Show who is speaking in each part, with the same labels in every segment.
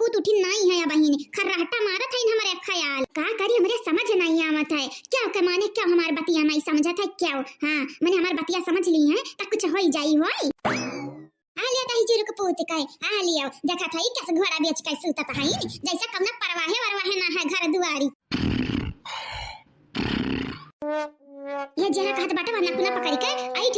Speaker 1: पूत उठी नहीं है बहिन, खर्राटा मारत है हमारे ख्याल का करी हमरे समझ नहीं आवत है। क्या के माने क्या हमार बतिया नहीं समझत है क्या? हां मैंने हमार बतिया समझ ली है त कुछ होई जाई होई। आ ले ताही जीरो के पूत के आ लियो देखा थाई कैसे घोड़ा बेच के सुतत है जैसा कमना परवाहे वरवाहे ना है घर दुआरी। ये जना कहत बाटे वरना कुना पकड़ के आइठ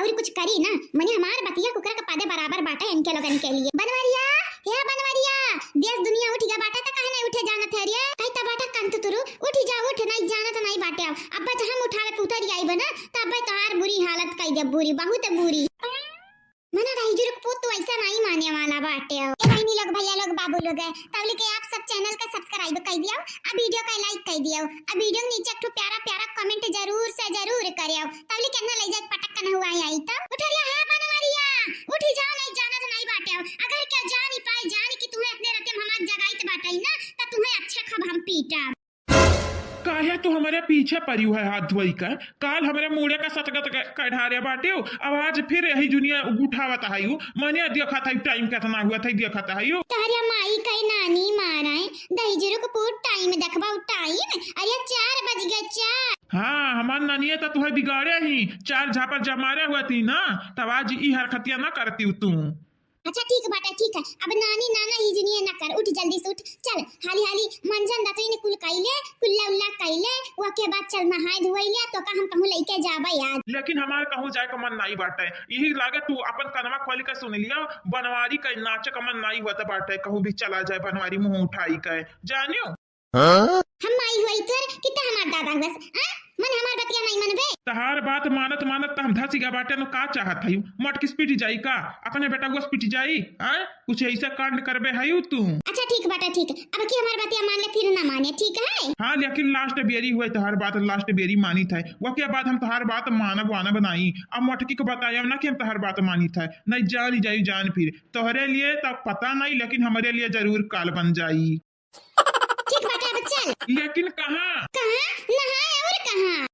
Speaker 1: और कुछ करी ना मने हमार बतिया कुकरा के पादे बराबर बाटे इनके लोगन के लिए। बनवरिया या बनवरिया देश दुनिया उठ गया बाटे त काहे नहीं उठे जानत है रे? कई त बाटा कंत तुरु उठ जा उठ नहीं जानत नहीं बाटे। अब त हम उठावे उतर आई बना तब तोहार बुरी हालत कई दे बुरी बहुत बुरी। मना राइजर को पुत तो ऐसा नहीं माने वाला बाटे। ए बहनी लोग भैया लोग बाबू लोग है तबले के आप सब चैनल का सब्सक्राइब कर दियो आ वीडियो का लाइक कर दियो आ वीडियो के नीचे एक ठो प्यारा प्यारा कमेंट जरूर से जरूर करियो तबले केना ले जाए पटक न हुआ आई तब उठ लिया है बनवरिया उठी जा नहीं जाना तो नहीं बाटे। अगर क्या जानी पाए जान कि तुम्हें अपने रते हमार जगाइत बाटे ना त तुम्हें अच्छा खब हम पीटा।
Speaker 2: काहे तू हमारे पीछे पड़ी है हाथ धोई कर काल हमारे मुड़े का सतगत कढ़ारे बाटे आवाज फिर यही दुनिया उठावत है मने देखा था टाइम कितना हुआ था देखा था
Speaker 1: तारिया माई कई नानी माराए दहीजरो को पूरा टाइम देखबा टाइम अरे 4 बज गए 4।
Speaker 2: हाँ हमार नानी तो तुम्हें बिगाड़े ही 4 झापर जमारे हुआ थी ना तब आज ई हरकतियां ना करती तू।
Speaker 1: अच्छा ठीक बाटा ठीक है अब नानी नाना ही जनिए ना कर उठ जल्दी से उठ चल हाली हाली मंजन दातई ने कुल कइले कुल्ला उल्ला कइले वो के बाद चल नहाय धोइले तो का हम कहूं लेके जाबा याद।
Speaker 2: लेकिन हमार कहूं जाए का मन नहीं बाटे यही लागे तू अपन कनमा खोली का सुन लिया बनवारी का नाच का मन नहीं हुआ बाटे कहूं भी चला जाए बनवारी मुंह उठाई के जानियो।
Speaker 1: हम आई हुई तर कितना हमार दादा बस हां मन हमार बतिया नहीं मनबे
Speaker 2: तहार बात मानत मानत त हम धसी गा बाटे नो का चाहत हई मट किस पिटी जाई का अपने बेटा गोस पिटी जाई हैं कुछ ऐसा कांड करबे हई तू।
Speaker 1: अच्छा ठीक बाटा ठीक अब की हमार बतिया मान ले फिर ना माने ठीक है।
Speaker 2: हां लेकिन लास्ट बेरी हुई तहार बात लास्ट बेरी मानी था वो के बाद हम तहार बात मानब वानब नहीं अब मटकी को बताया ना कि हम तहार बात मानी था नहीं जान जाई जान फिर तोहरे लिए तब पता नहीं लेकिन हमारे लिए जरूर काल बन जाई।
Speaker 1: ठीक बाटा अब चल
Speaker 2: लेकिन कहां
Speaker 1: नहाए और कहां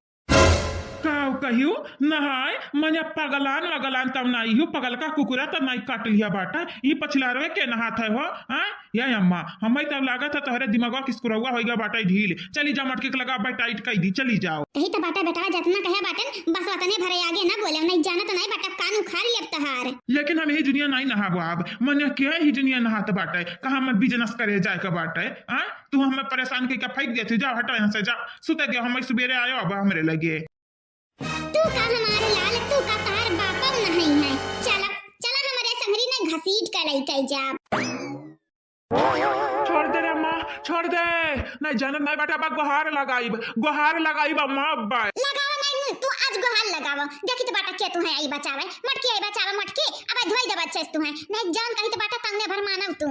Speaker 2: कहियो नहाय मने पगलान लगलान तब नहीं हो पगल का कुकुरा तब नहीं काट लिया बाटा ये पछलारवे के नहात है हो हां या अम्मा हमें तब लागत है तोहरे दिमागवा किसकुरवा होइगा बाटा ढील चली जा मटके लगा बा टाइट कई दी चली जाओ
Speaker 1: कही तो बाटा बेटा जितना कहे बाटन बस उतने भरे आगे ना बोले नहीं जाना तो नहीं बाटा कान उखाड़ लेब तहार।
Speaker 2: लेकिन हम ही दुनिया नहीं नहाबो अब मने के ही दुनिया नहात बाटा कहां हम बिजनेस करे जाए के बाटा हां तू हमें परेशान के फेंक देती जाओ हटा यहां से जा सुते गए हम सुबेरे आयो अब हमरे लगे
Speaker 1: तू का हमारे लाल तू का तार बापम नहीं है चल चला हमारे संगरी ने घसीट के लेके जा।
Speaker 2: छोड़ दे रे अम्मा छोड़ दे नहीं जान नहीं बेटा बा गुहार लगाई अम्मा अब्बा
Speaker 1: लगाओ नहीं तू आज गुहार लगाओ देखी तो बाटा के तू है आई बचावे मटकी अब धोई दे बच्चे तू है नहीं जान कही तो बाटा तंगने भर मानव तू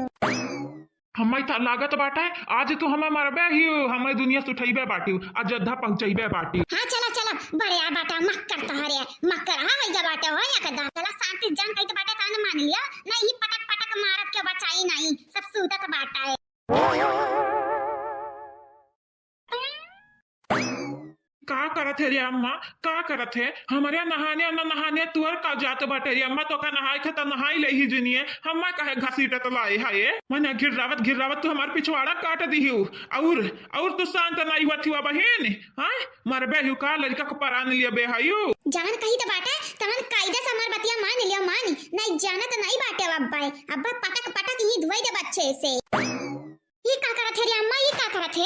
Speaker 2: हमें था लागत बाटा आज तू हमें मरबे ही हमें दुनिया से उठैबे बाटी अयोध्या पहुंचैबे बाटी।
Speaker 1: हां चला बड़े बाटा मक्कर तहरे मक्कर हां जा बाटा हो या कदा चला शांति जान कही तो बाटा कान मान लिया नहीं पटक मारत के बचाई नहीं सब सूतत बाटा है।
Speaker 2: का करत है रे अम्मा का करत है हमारे नहाने न नहाने तुअर का जात बाटे रे अम्मा तो का नहाई थे तो नहाई ले ही जनिए हम कहे घसीटे तो लाई है मने गिररावत तू हमार पिछवाड़ा काट दिहियो और तू शांत नहीं हुआ थी बहन हां मरबे हु का लड़का को परान लिया बे हायो
Speaker 1: जान कही तो बाटे तमन कायदे से हमार बतिया मान लियो मान नहीं जाना तो नहीं बाटे अब्बा पटक ही धोई दे बच्चे से। ये का करत है रे अम्मा ये का करत है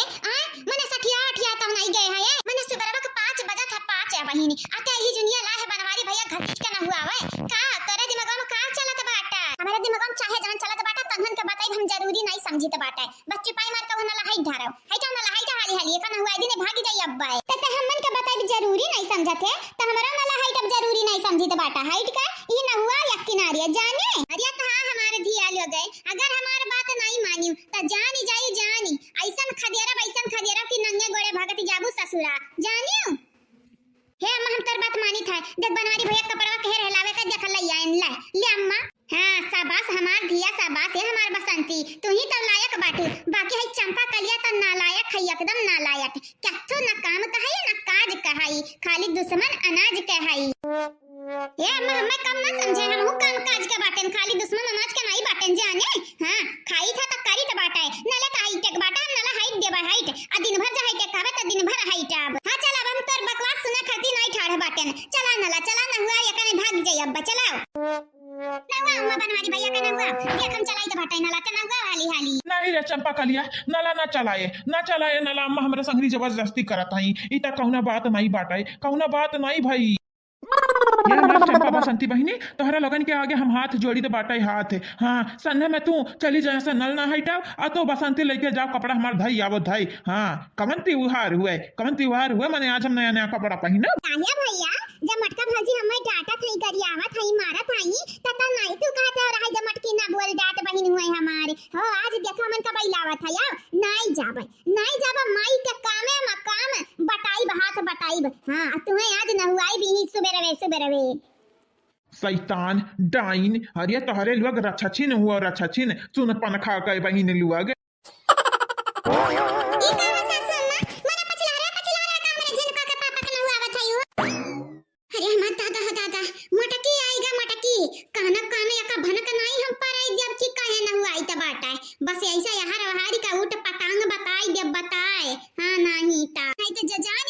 Speaker 1: मने सठिया अठिया तब नहीं गए है मने सुबह के 5 बजे था 5 है बहिनी आते ही दुनिया ला है बनवारी भैया घसीट के ना हुआ है का तेरे दिमाग में का चलत बाटा हमारे दिमाग में चाहे जान चलत बाटा तंगन के बताई हम जरूरी नहीं समझित बाटा बच्चे पाई मार के ना लहाई धारो है का ना लहाई का हाली का ना हुआ दिन भागी जाई अब्बा त हमन के बताई जरूरी नहीं समझत है त हमरा ना लहाई तब जरूरी नहीं समझित बाटा हाइट का ये ना हुआ या किनारे जाने अरे कहां हमारे धिया ले गए अगर हमार बात नहीं मानियो त जानी ऐसन खदेरा कि नंगे गोड़े भगत जाबू ससुरा जानियो हे अम्मा हम तर बात मानी था देख बनवारी भैया कपड़वा कहे रहलावे का देख ले अम्मा हां शाबाश हमार धिया शाबाश है हमार बसंती तू ही तो लायक बाटू बाकी है चंपा कलिया त नालायक है एकदम नालायक कथो न काम कहाई न काज कहाई खाली दुश्मन अनाज कहाई। ये मैं कम ना समझे, हम हूं काम काज के बाटन, खाली दुश्मन अनाज के नहीं बाटन जाने। हां खाई था तो करी तो बाटाए, नले का हाइट के बाटा, नला हाइट देबा हाइट, आ दिन भर जा हाइट खावे तो दिन भर हाइट अब। हां चल अब हम तोर बकवास सुने खाती नहीं ठाड़े बाटन, चला ना हुआ ये कने भाग जाई अब चलाओ ना हुआ अम्मा बनवारी भैया कने हुआ देख हम चलाई तो बाटाई नला ना हुआ हाली हाली।
Speaker 2: नहीं रे चंपा कलिया, नला ना चलाए नला अम्मा हमरा संगरी जबरदस्ती करत हई, ई त कौना बात नहीं बाटाई, कौना बात नहीं भाई। ये हमार चंपा बसंती बहिनी, तोहरा लगन के आगे हम हाथ जोड़ी तो बाटा हाथ है। हाँ सन्ने में तू चली जाए से नल ना हटाओ, आ तो बसंती लेके जाओ कपड़ा हमार धई आवो धई। हाँ कवन त्योहार हुए मैंने आज हम नया नया कपड़ा पहना।
Speaker 1: काया भैया जब मटका भाजी हमें डाटा थई करी आवत हई मारत हई तता नहीं तू कहत हो रहा जब मटकी ना बोल डाट बहिन हुए हमारे हो आज देखो मन का बैलावत हई आओ नहीं जाबे माई के कामे मकाम बटाई हाथ बटाई। हां तुम्हें आज न हुआई भी सुबेरवे
Speaker 2: शैतान डाइन अरे तोहरे लोग रछछिन हुआ रछछिन सुन पनखा के बहिन लुआग।
Speaker 1: अरे हमार दादा मटकी आएगा मटकी काना का भनक नहीं हम पर आई जब की कहे न हुआ आई त बाटाए बस ऐसा हहारी का उठ पटांग बताए। हां नहीं तो जान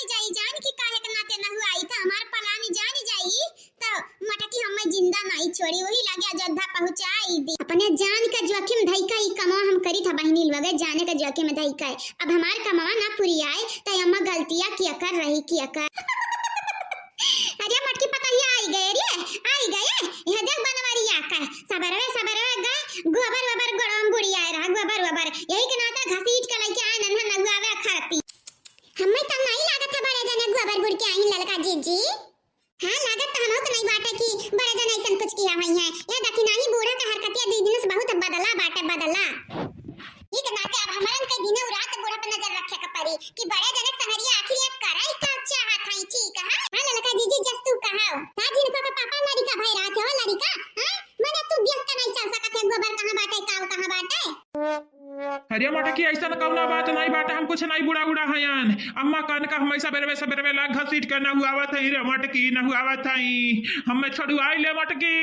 Speaker 1: की काहे के नाते न हुआ आई था हमार पलानी जानी जाई तो मटकी हमें जिंदा नहीं छोड़ी वही लगे अयोध्या पहुंचाई दी। अपने जान का जोखिम धई का ई कमा हम करी था बहिनी लगे जाने का जोखिम धई का अब हमार कमावा ना पूरी आए तो अम्मा गलतियां किया कर अरे मटकी पता ही आई गए यह देख बनवारी आकर सबरवे गए गोबर गड़म गुड़िया रहा गोबर यही के नाता घसीट के लेके आए नन्हा नगुआवे खाती हमें तो नहीं लागत है बड़े जने गोबर गुड़ के आई ललका जीजी। हां लागत तो हमो के नहीं बाटे की बड़े जने ऐसा कुछ किया हुई है ये देखी नहीं बूढ़ा का हरकतिया दी दिन से बहुत बदला ये के नाते अब हमारन के दिन रात बूढ़ा पे नजर रखे का पड़ी कि बड़े जने संगरिया आखिर ये कराई का चाहत है ठीक है। हां ललका जीजी जस्तु कहाओ ता जिन को पापा लड़का भाई रात हो लड़का हां मने तू देख के नहीं चल सकत है गोबर कहां बाटे काव कहां बाटे।
Speaker 2: अरे मटकी ऐसा कौना बात नहीं बाटा हम कुछ नहीं बुड़ा हयान अम्मा कान का हमेशा बेरवे ला घसीट के न हुआवत है रे मटकी न हुआवत है हमें छड़ुआई ले मटकी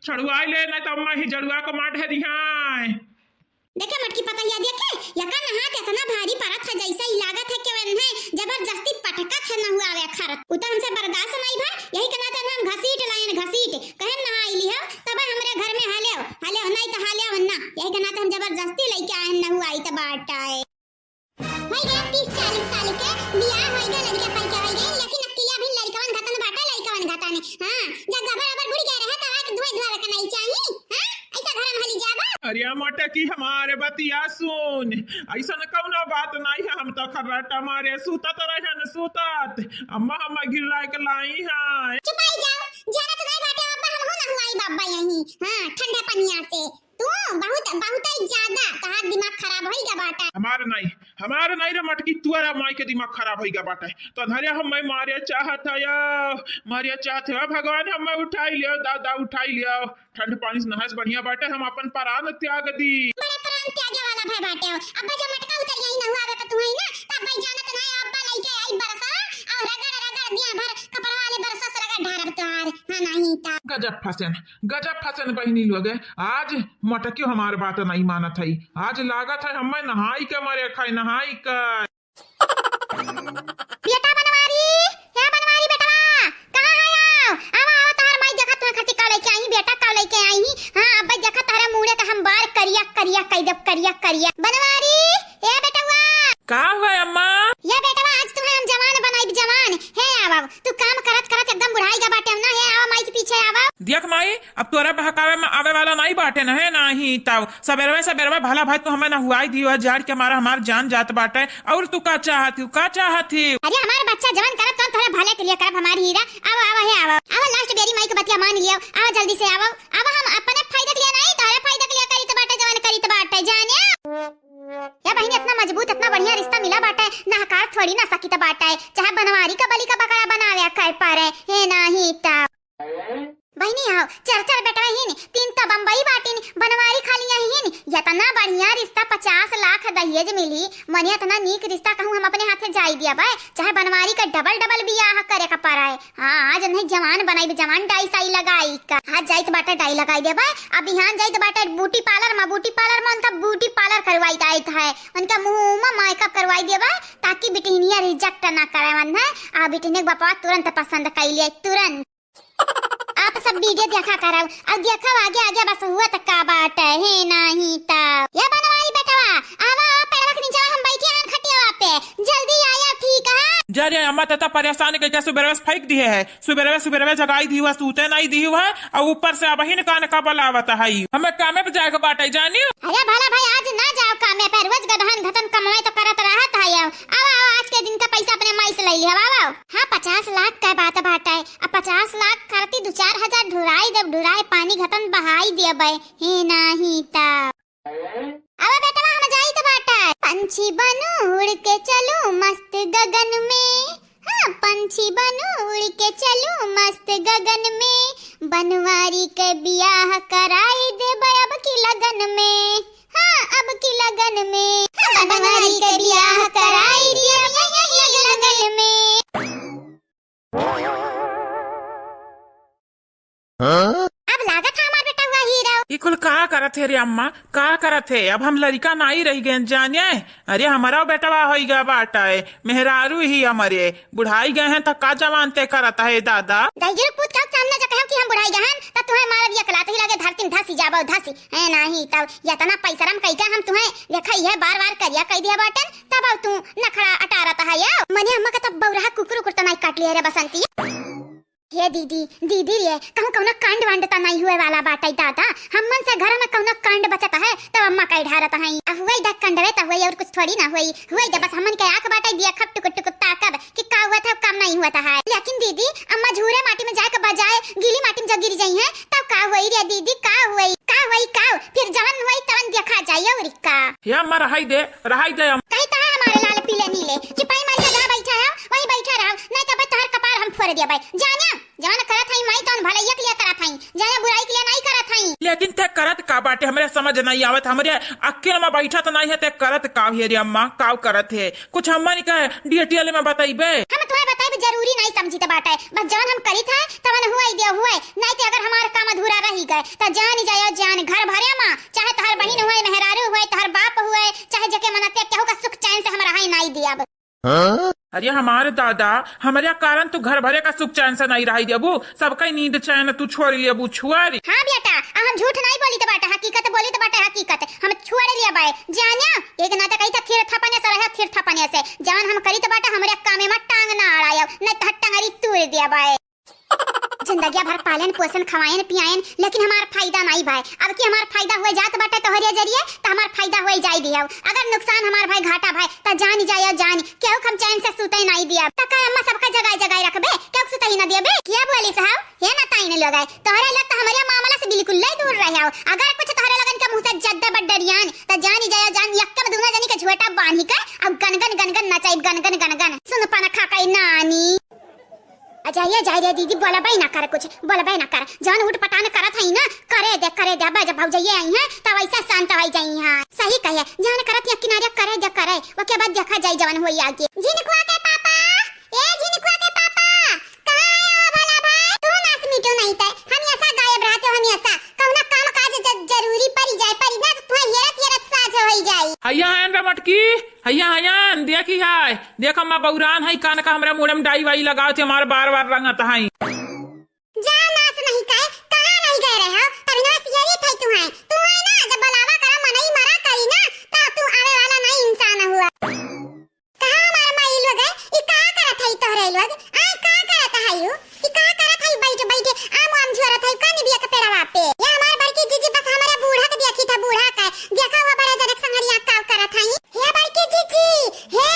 Speaker 2: छड़ुआई ले नहीं तो अम्मा ही जड़ुआ को मार है दिहाय।
Speaker 1: देखे मटकी पता या देखे यका नहात इतना भारी परत है जैसा ही लागत है कि वह जबरदस्ती पटकत है न हुआ वे खरत उतर हमसे बर्दाश्त नहीं भाई यही के नाते हम घसीट कहे नहाई लियो तब हमरे घर में हाले नहीं तो हाले ना यही के नाते हम जबरदस्ती लेके आए न हुआ आई त बाटाए भाई गे 30-40 साल के बियाह होई गे लड़का पैका होई गे लेकिन अकेला भी लड़कवन घतन बाटा लड़कवन घताने। हां जब गबर गुड़ गए रहे तो आके धोए के नहीं चाहिए। हां ऐसा घर में हली जाबा
Speaker 2: अरे मटकी हमारे बतिया सुन ऐसा कौनो बात नहीं है हम तो खर्राटा मारे सूतत रहन सूतत अम्मा हम गिरला के लाई है।
Speaker 1: चुपाई जाओ जाना तो नहीं बाटे अब्बा हम हो ना हुआई बाबा यही। हां ठंडे पनिया से तू बहुत ही ज्यादा तहार दिमाग खराब होइगा बाटा।
Speaker 2: हमार नहीं रे मटकी तुअरा माई के दिमाग खराब होइगा बाटा तो धरे हम मारे चाहत है भगवान हम उठाई लियो दादा उठाई लियो ठंड पानी से नहास बढ़िया बाटे हम अपन प्राण त्याग दी।
Speaker 1: बड़ा प्राण त्यागे वाला भाई बाटे अब्बा जब मटका उतर गई न हुआ तो तू ही ना तब भाई जानत नहीं अब्बा लेके आई बरसा और रगड़ दिया भर कपड़ा वाले बरसा से रगड़ ढारब तोहार। हां नहीं ता
Speaker 2: गजब फसन बहिनी लोग आज मटकी हमार बात नहीं मानत है आज लागत है हमें नहाई के मरे खाई नहाई का
Speaker 1: बेटा बनवारी बेटा कहां है आओ तार माई देखत ना खती का लेके आई बेटा का लेके आई। हां अब देखत तारे मुड़े का हम बार करिया बनवारी ए बेटवा
Speaker 2: का हुआ अम्मा
Speaker 1: ये बेटवा आज तुम्हें हम जवान है आवा तू काम करत एकदम बुढ़ाई का बाटे ना है आवा माई के पीछे आवा
Speaker 2: देख माई अब तोरा बहकावे में आवे वाला नहीं बाटे न है नहीं तब सबेरवे भला भाई तू हमें ना हुआई दियो जाड़ के मारा हमार जान जात बाटे और तू का चाहती
Speaker 1: अरे हमारा बच्चा जवान करत तो थोड़े भले के लिए करब हमारी हीरा आवा लास्ट बेरी माई के बतिया मान लियो आवा जल्दी से आवा हम अपने फायदा के लिए नहीं तोरे फायदा के लिए करी तो बाटे जवान करी तो बाटे जाने या बहन इतना मजबूत इतना बढ़िया रिश्ता मिला बाटा है ना हकार थोड़ी ना सकी तो बाटा है चाहे बनवारी का बलि का बकरा बनावे कर पारे है नहीं ता बहनी आओ चर बेटा हिन 3 तो बम्बई बाटिन बनवारी खाली हिन इतना बढ़िया रिश्ता 50 लाख दहेज मिली मने इतना नीक रिश्ता कहूं हम अपने हाथे जाई दिया भाई चाहे बनवारी का डबल बियाह करे का पराए। हां आज नहीं जवान बनाई जवान डाई साई लगाई का आज जाइत बाटा डाई लगाई दे भाई अब बिहान जाइत बाटा ब्यूटी पार्लर में उनका ब्यूटी पार्लर करवाई जाइत है उनका मुंह में मेकअप करवाई दे भाई ताकि बिटिनिया रिजेक्ट ना करे मन है आ बिटिने बापा तुरंत पसंद कर लिए तुरंत। आप सब वीडियो देखा करो अब देखो आगे बस हुआ तक का बात है नहीं तब ये बनवारी बेटवा आवा पैर रख नीचे हम बैठे हैं खटिया पे जल्दी आया ठीक है।
Speaker 2: जा रे अम्मा तता परेशान के सुबह फेंक दिए है सुबह जगाई दी हुआ सूते नहीं दी हुआ और ऊपर से अब ही कान का बलावत है हमें कामे पे जाएगा बाटे जानी।
Speaker 1: अरे भला भाई आज ना जाओ कामे पे रोज गधन घटन कमाई तो करत रहत है आओ आज के दिन का पैसा अपने माई से ले लिया आओ। हां 50 लाख का बात बाटे अब 50 लाख करती 2-4 हजार ढुराई पानी घटन बहाई देबे हे नहीं तब अब बेटा हम जाई तो बाटा पंछी बनू उड़ के चलूं मस्त गगन में। हाँ पंछी बनू उड़ के चलूं मस्त गगन में बनवारी के बियाह कराई देबे अब की लगन में। हाँ अब की लगन में बनवारी के बियाह कराई देबे लगन में। अब लागत है हमार बेटा हुआ हीरो
Speaker 2: ये कुल का करत है रे अम्मा का करत है अब हम लड़का नहीं रही गए जाने अरे हमारा बेटवा हो गया बाटा है मेहरारू ही हमारे बुढ़ाई गए हैं तो का जमानते करत है दादा
Speaker 1: दाइजर पूत का सामने जा कहम कि हम बुढ़ाई गए हैं तो तुम्हें मारब ये कलात ही लगे धरती में धसी जाबो धसी है नहीं तब इतना पैसा हम कह के हम तुम्हें देखई है बार करिया कह दिया बाटन तब तू नखड़ा अटारत है या मने अम्मा का तब बौरा कुकुर कुर्ता नहीं काट लिया रे बसंती। हे दीदी रे कहूं कांड वांडता नहीं हुए वाला बाटा दादा हमन से घर में कहूं कांड बचता है तब अम्मा का ढारत है हुए द कांडवे त हुए और कुछ थोड़ी ना हुए जब बस हमन के आंख बाटा दिया खप टुक ताकब कि का हुआ था काम नहीं हुआ था है लेकिन दीदी अम्मा झूरे माटी में जाके बजाए गीली माटी में जब गिर जाई है तब का हुई रे दीदी का हुई फिर जवन हुई तवन देखा जाए और का
Speaker 2: ये अम्मा रहाई दे हम
Speaker 1: कहता है हमारे लाल पीले नीले चिपाई मार के जा बैठा है वही बैठा रहो नहीं तब तोहर कपार हम फोड़ दिया भाई जाना जवन करत हई माई तवन भलाई के लिए करत हई जाना बुराई के लिए नहीं करत हई
Speaker 2: लेकिन ते करत का बाटे हमरे समझ नहीं आवत हमरे अकेले में बैठा तो नहीं है ते करत का है रे अम्मा का करत है कुछ अम्मा ने कहे डिटेल में बताइबे
Speaker 1: हम तुम्हें बताइबे जरूरी नहीं समझी तो बाटे बस जवन हम करी था तवन हुई दे हुए नहीं तो अगर हमारा काम अधूरा रही गए तो जान जायो जान घर भरे मां चाहे तोहर बहन हुए मेहरारू हुए तोहर बाप हुए चाहे जके मनते केहू का सुख चैन से हमरा हई नहीं दिया।
Speaker 2: अरे हमारे दादा हमारे कारण तू घर भरे का सुख चैन से नहीं रही देबू सबका नींद चैन तू छोड़ लिया छुआरी।
Speaker 1: हाँ बेटा हम झूठ नहीं बोली तो बाटा हकीकत बोली तो बाटा हकीकत हम छोड़ लिया बाय जानिया एक ना तो कही था थिर थपने से रहा थिर थपने से जान हम करी तो बाटा हमारे कामे में टांग ना अड़ाया न तो टंगरी तोड़ दिया बाय जिंदगी भर पालन पोषण खवायन पियायन लेकिन हमार फायदा नहीं भाई अब की हमार फायदा हुए जात बाटे तोहरे जरिए तो हमार फायदा हुए जाई दिया अगर नुकसान हमार भाई घाटा भाई तो जान जायो जान केहू हम चैन से सुते नहीं दिया तो का अम्मा सबका जगह रखबे केहू सुते ही ना दियबे क्या बोली साहब ये ना ताई ने लगाए तोहरे लग तो हमारे मामला से बिल्कुल नहीं दूर रहे हो अगर कुछ तोहरे लगन के मुंह से जद्दा बड्डरियान तो जान जायो जान यक्का में दोनों जनी के झोटा बांधी के अब गनगन नचाई गनगन सुन पाना खा के नानी जाइए दीदी बोला भाई ना कर कुछ बोला भाई ना कर जान उठ पटान करत हई ना करे दे बा जब भौजाइए आई है तब ऐसा शांत हो जाई हां सही कहे जान करत या किनारे करे वो के बाद देखा जाई जवन होई आगे। झिनकुआ के पापा कहां आयो भला भाई तू नास मिटो नहीं ते हम ऐसा गायब रहते हम ऐसा कौना काम काज जरूरी पड़ी ना तो हेरत साज होई जाई।
Speaker 2: हैया रे मटकी हैया देखी है देख अम्मा बौरान है कान का हमरा मुंह में डाई वाई लगाओ थे हमारे बार रंगत है
Speaker 1: जा नास नहीं कहां नहीं गए रहे हो तभी नास यही थे तू है ना जब बलावा करा मनई मरा करी ना तो तू आवे वाला नहीं इंसान हुआ कहां हमारे माई लोग है ई का करत है तोहरे लोग आ का करत है यू ई का करत है बैठे आम झोरत है कनी बिया के पेड़वा पे ये हमार बड़की जीजी बस हमारे बूढ़ा के देखी था बूढ़ा का देखा हुआ बड़ा जनक संगरिया का करत है हे बड़की जीजी हे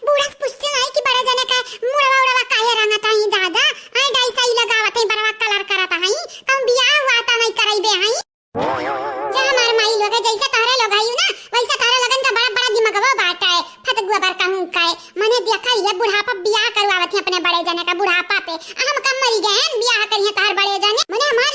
Speaker 1: बूढ़ा पूछते नहीं कि बड़ा जनक का मुड़वा काहे रंगत है दादा आई डाई साई लगावत है बड़वा कलर करत है कम बियाह हुआ था नहीं कराई दे है जा हमार माई लोग जैसे तारे लगाई ना वैसे तारे लगन का बड़ा दिमागवा बाटा है फट गोबर कहूं काय मने देखा ये बुढ़ापा बियाह करवावत है अपने बड़े जने का बुढ़ापा पे हम कम मरी गए बियाह करिए तार बड़े जने मने हमार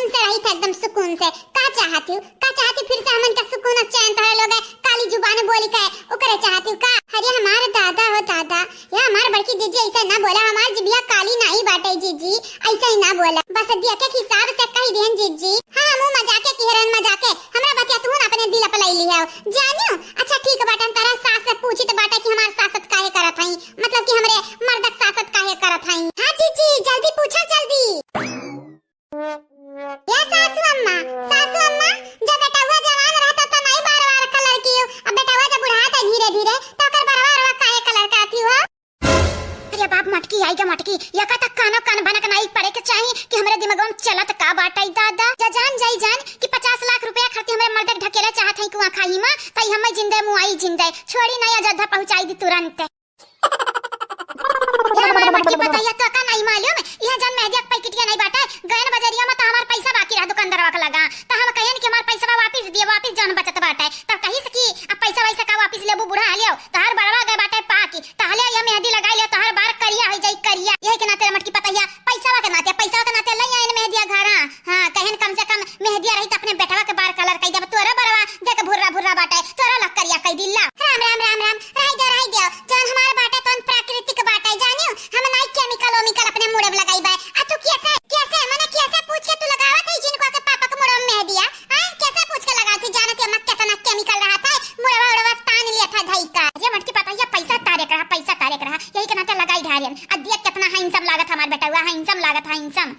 Speaker 1: सुकून से रही था, एकदम सुकून से। का चाहती हूँ फिर से हमन का सुकून और चैन तोहरा लोग काली जुबान बोली का ओकरे चाहती हूँ का। अरे हमारे दादा हो दादा, या हमार बड़की जीजी ऐसा ना बोला, हमार जिबिया काली नहीं बाटे जीजी, ऐसा ही ना बोला, बस दिया के हिसाब से कही देन जीजी। हां मुंह मजाके किहरन मजाके हमरा बतिया तू ना अपने दिल पे लई लिया जानियो। अच्छा ठीक बाटन तारा सास से पूछी तो बाटे कि हमार सासत काहे करत हई, मतलब कि हमरे मर्दक सासत काहे करत हई। हां जीजी जल्दी पूछा जल्दी। या सासू अम्मा जब बेटा हुआ जवान रहता तो नहीं बार-बार कलर की, अब बेटा हुआ जब बुढ़ाता धीरे-धीरे तो कर बार-बार काहे कलर करती हो। अरे बाप मटकी आई के मटकी, या का तक कान बनक नहीं पड़े के चाहिए कि हमरे दिमाग में चलत का बाटई दादा। जान कि 50 लाख रुपया खर्चे हमरे मर्दक ढकेले चाहत हई कुआ खाई में, तई हम जिंदे मुआई जिंदे छोड़ी नहीं अयोध्या पहुंचाई दी तुरंत। मटकी बताइए तो का नहीं मालूम, यहां जान मेहदी के पैकेट के नहीं बाटे, गयन बजरिया में तो हमार पैसा बाकी रहा दुकानदारवा के लगा, तो हम कहिन कि हमार पैसा वापस दिए, वापस जान बचत बाटे, तब कहि से कि अब पैसा वैसा का वापस लेबू बुढ़ा लियो, तहार बड़वा गए बाटे पाकी, तहले ये मेहदी लगाई ले तहार बार करिया हो जाई करिया। यही के नाते मटकी बताइए पैसा के नाते लई आइन मेहदी घरा। हां कहिन कम से कम मेहदी रही त अपने बेटवा के बार कलर कई देब, तोरा बड़वा देख भुर्रा बाटे तोरा लग करिया कई दिल्ला। राम रही दे जान हमार बाटे तो प्राकृतिक बाटे जानियो, हम नहीं केमिकल अपने मुड़े में लगाई बा। आ तू कैसे माने कैसे पूछ के तू लगावत है जिनको के पापा के मुड़े में मेहदी है? हां कैसे पूछ के लगाती, जानत है मत कितना केमिकल रहा था, मुड़वा तान लिया था धई का। ये मटकी पता है पैसा तारे रहा यही के नाते लगाई ढारियन। अब देख कितना हैंसम लागत हमार बेटा हुआ, हैंसम।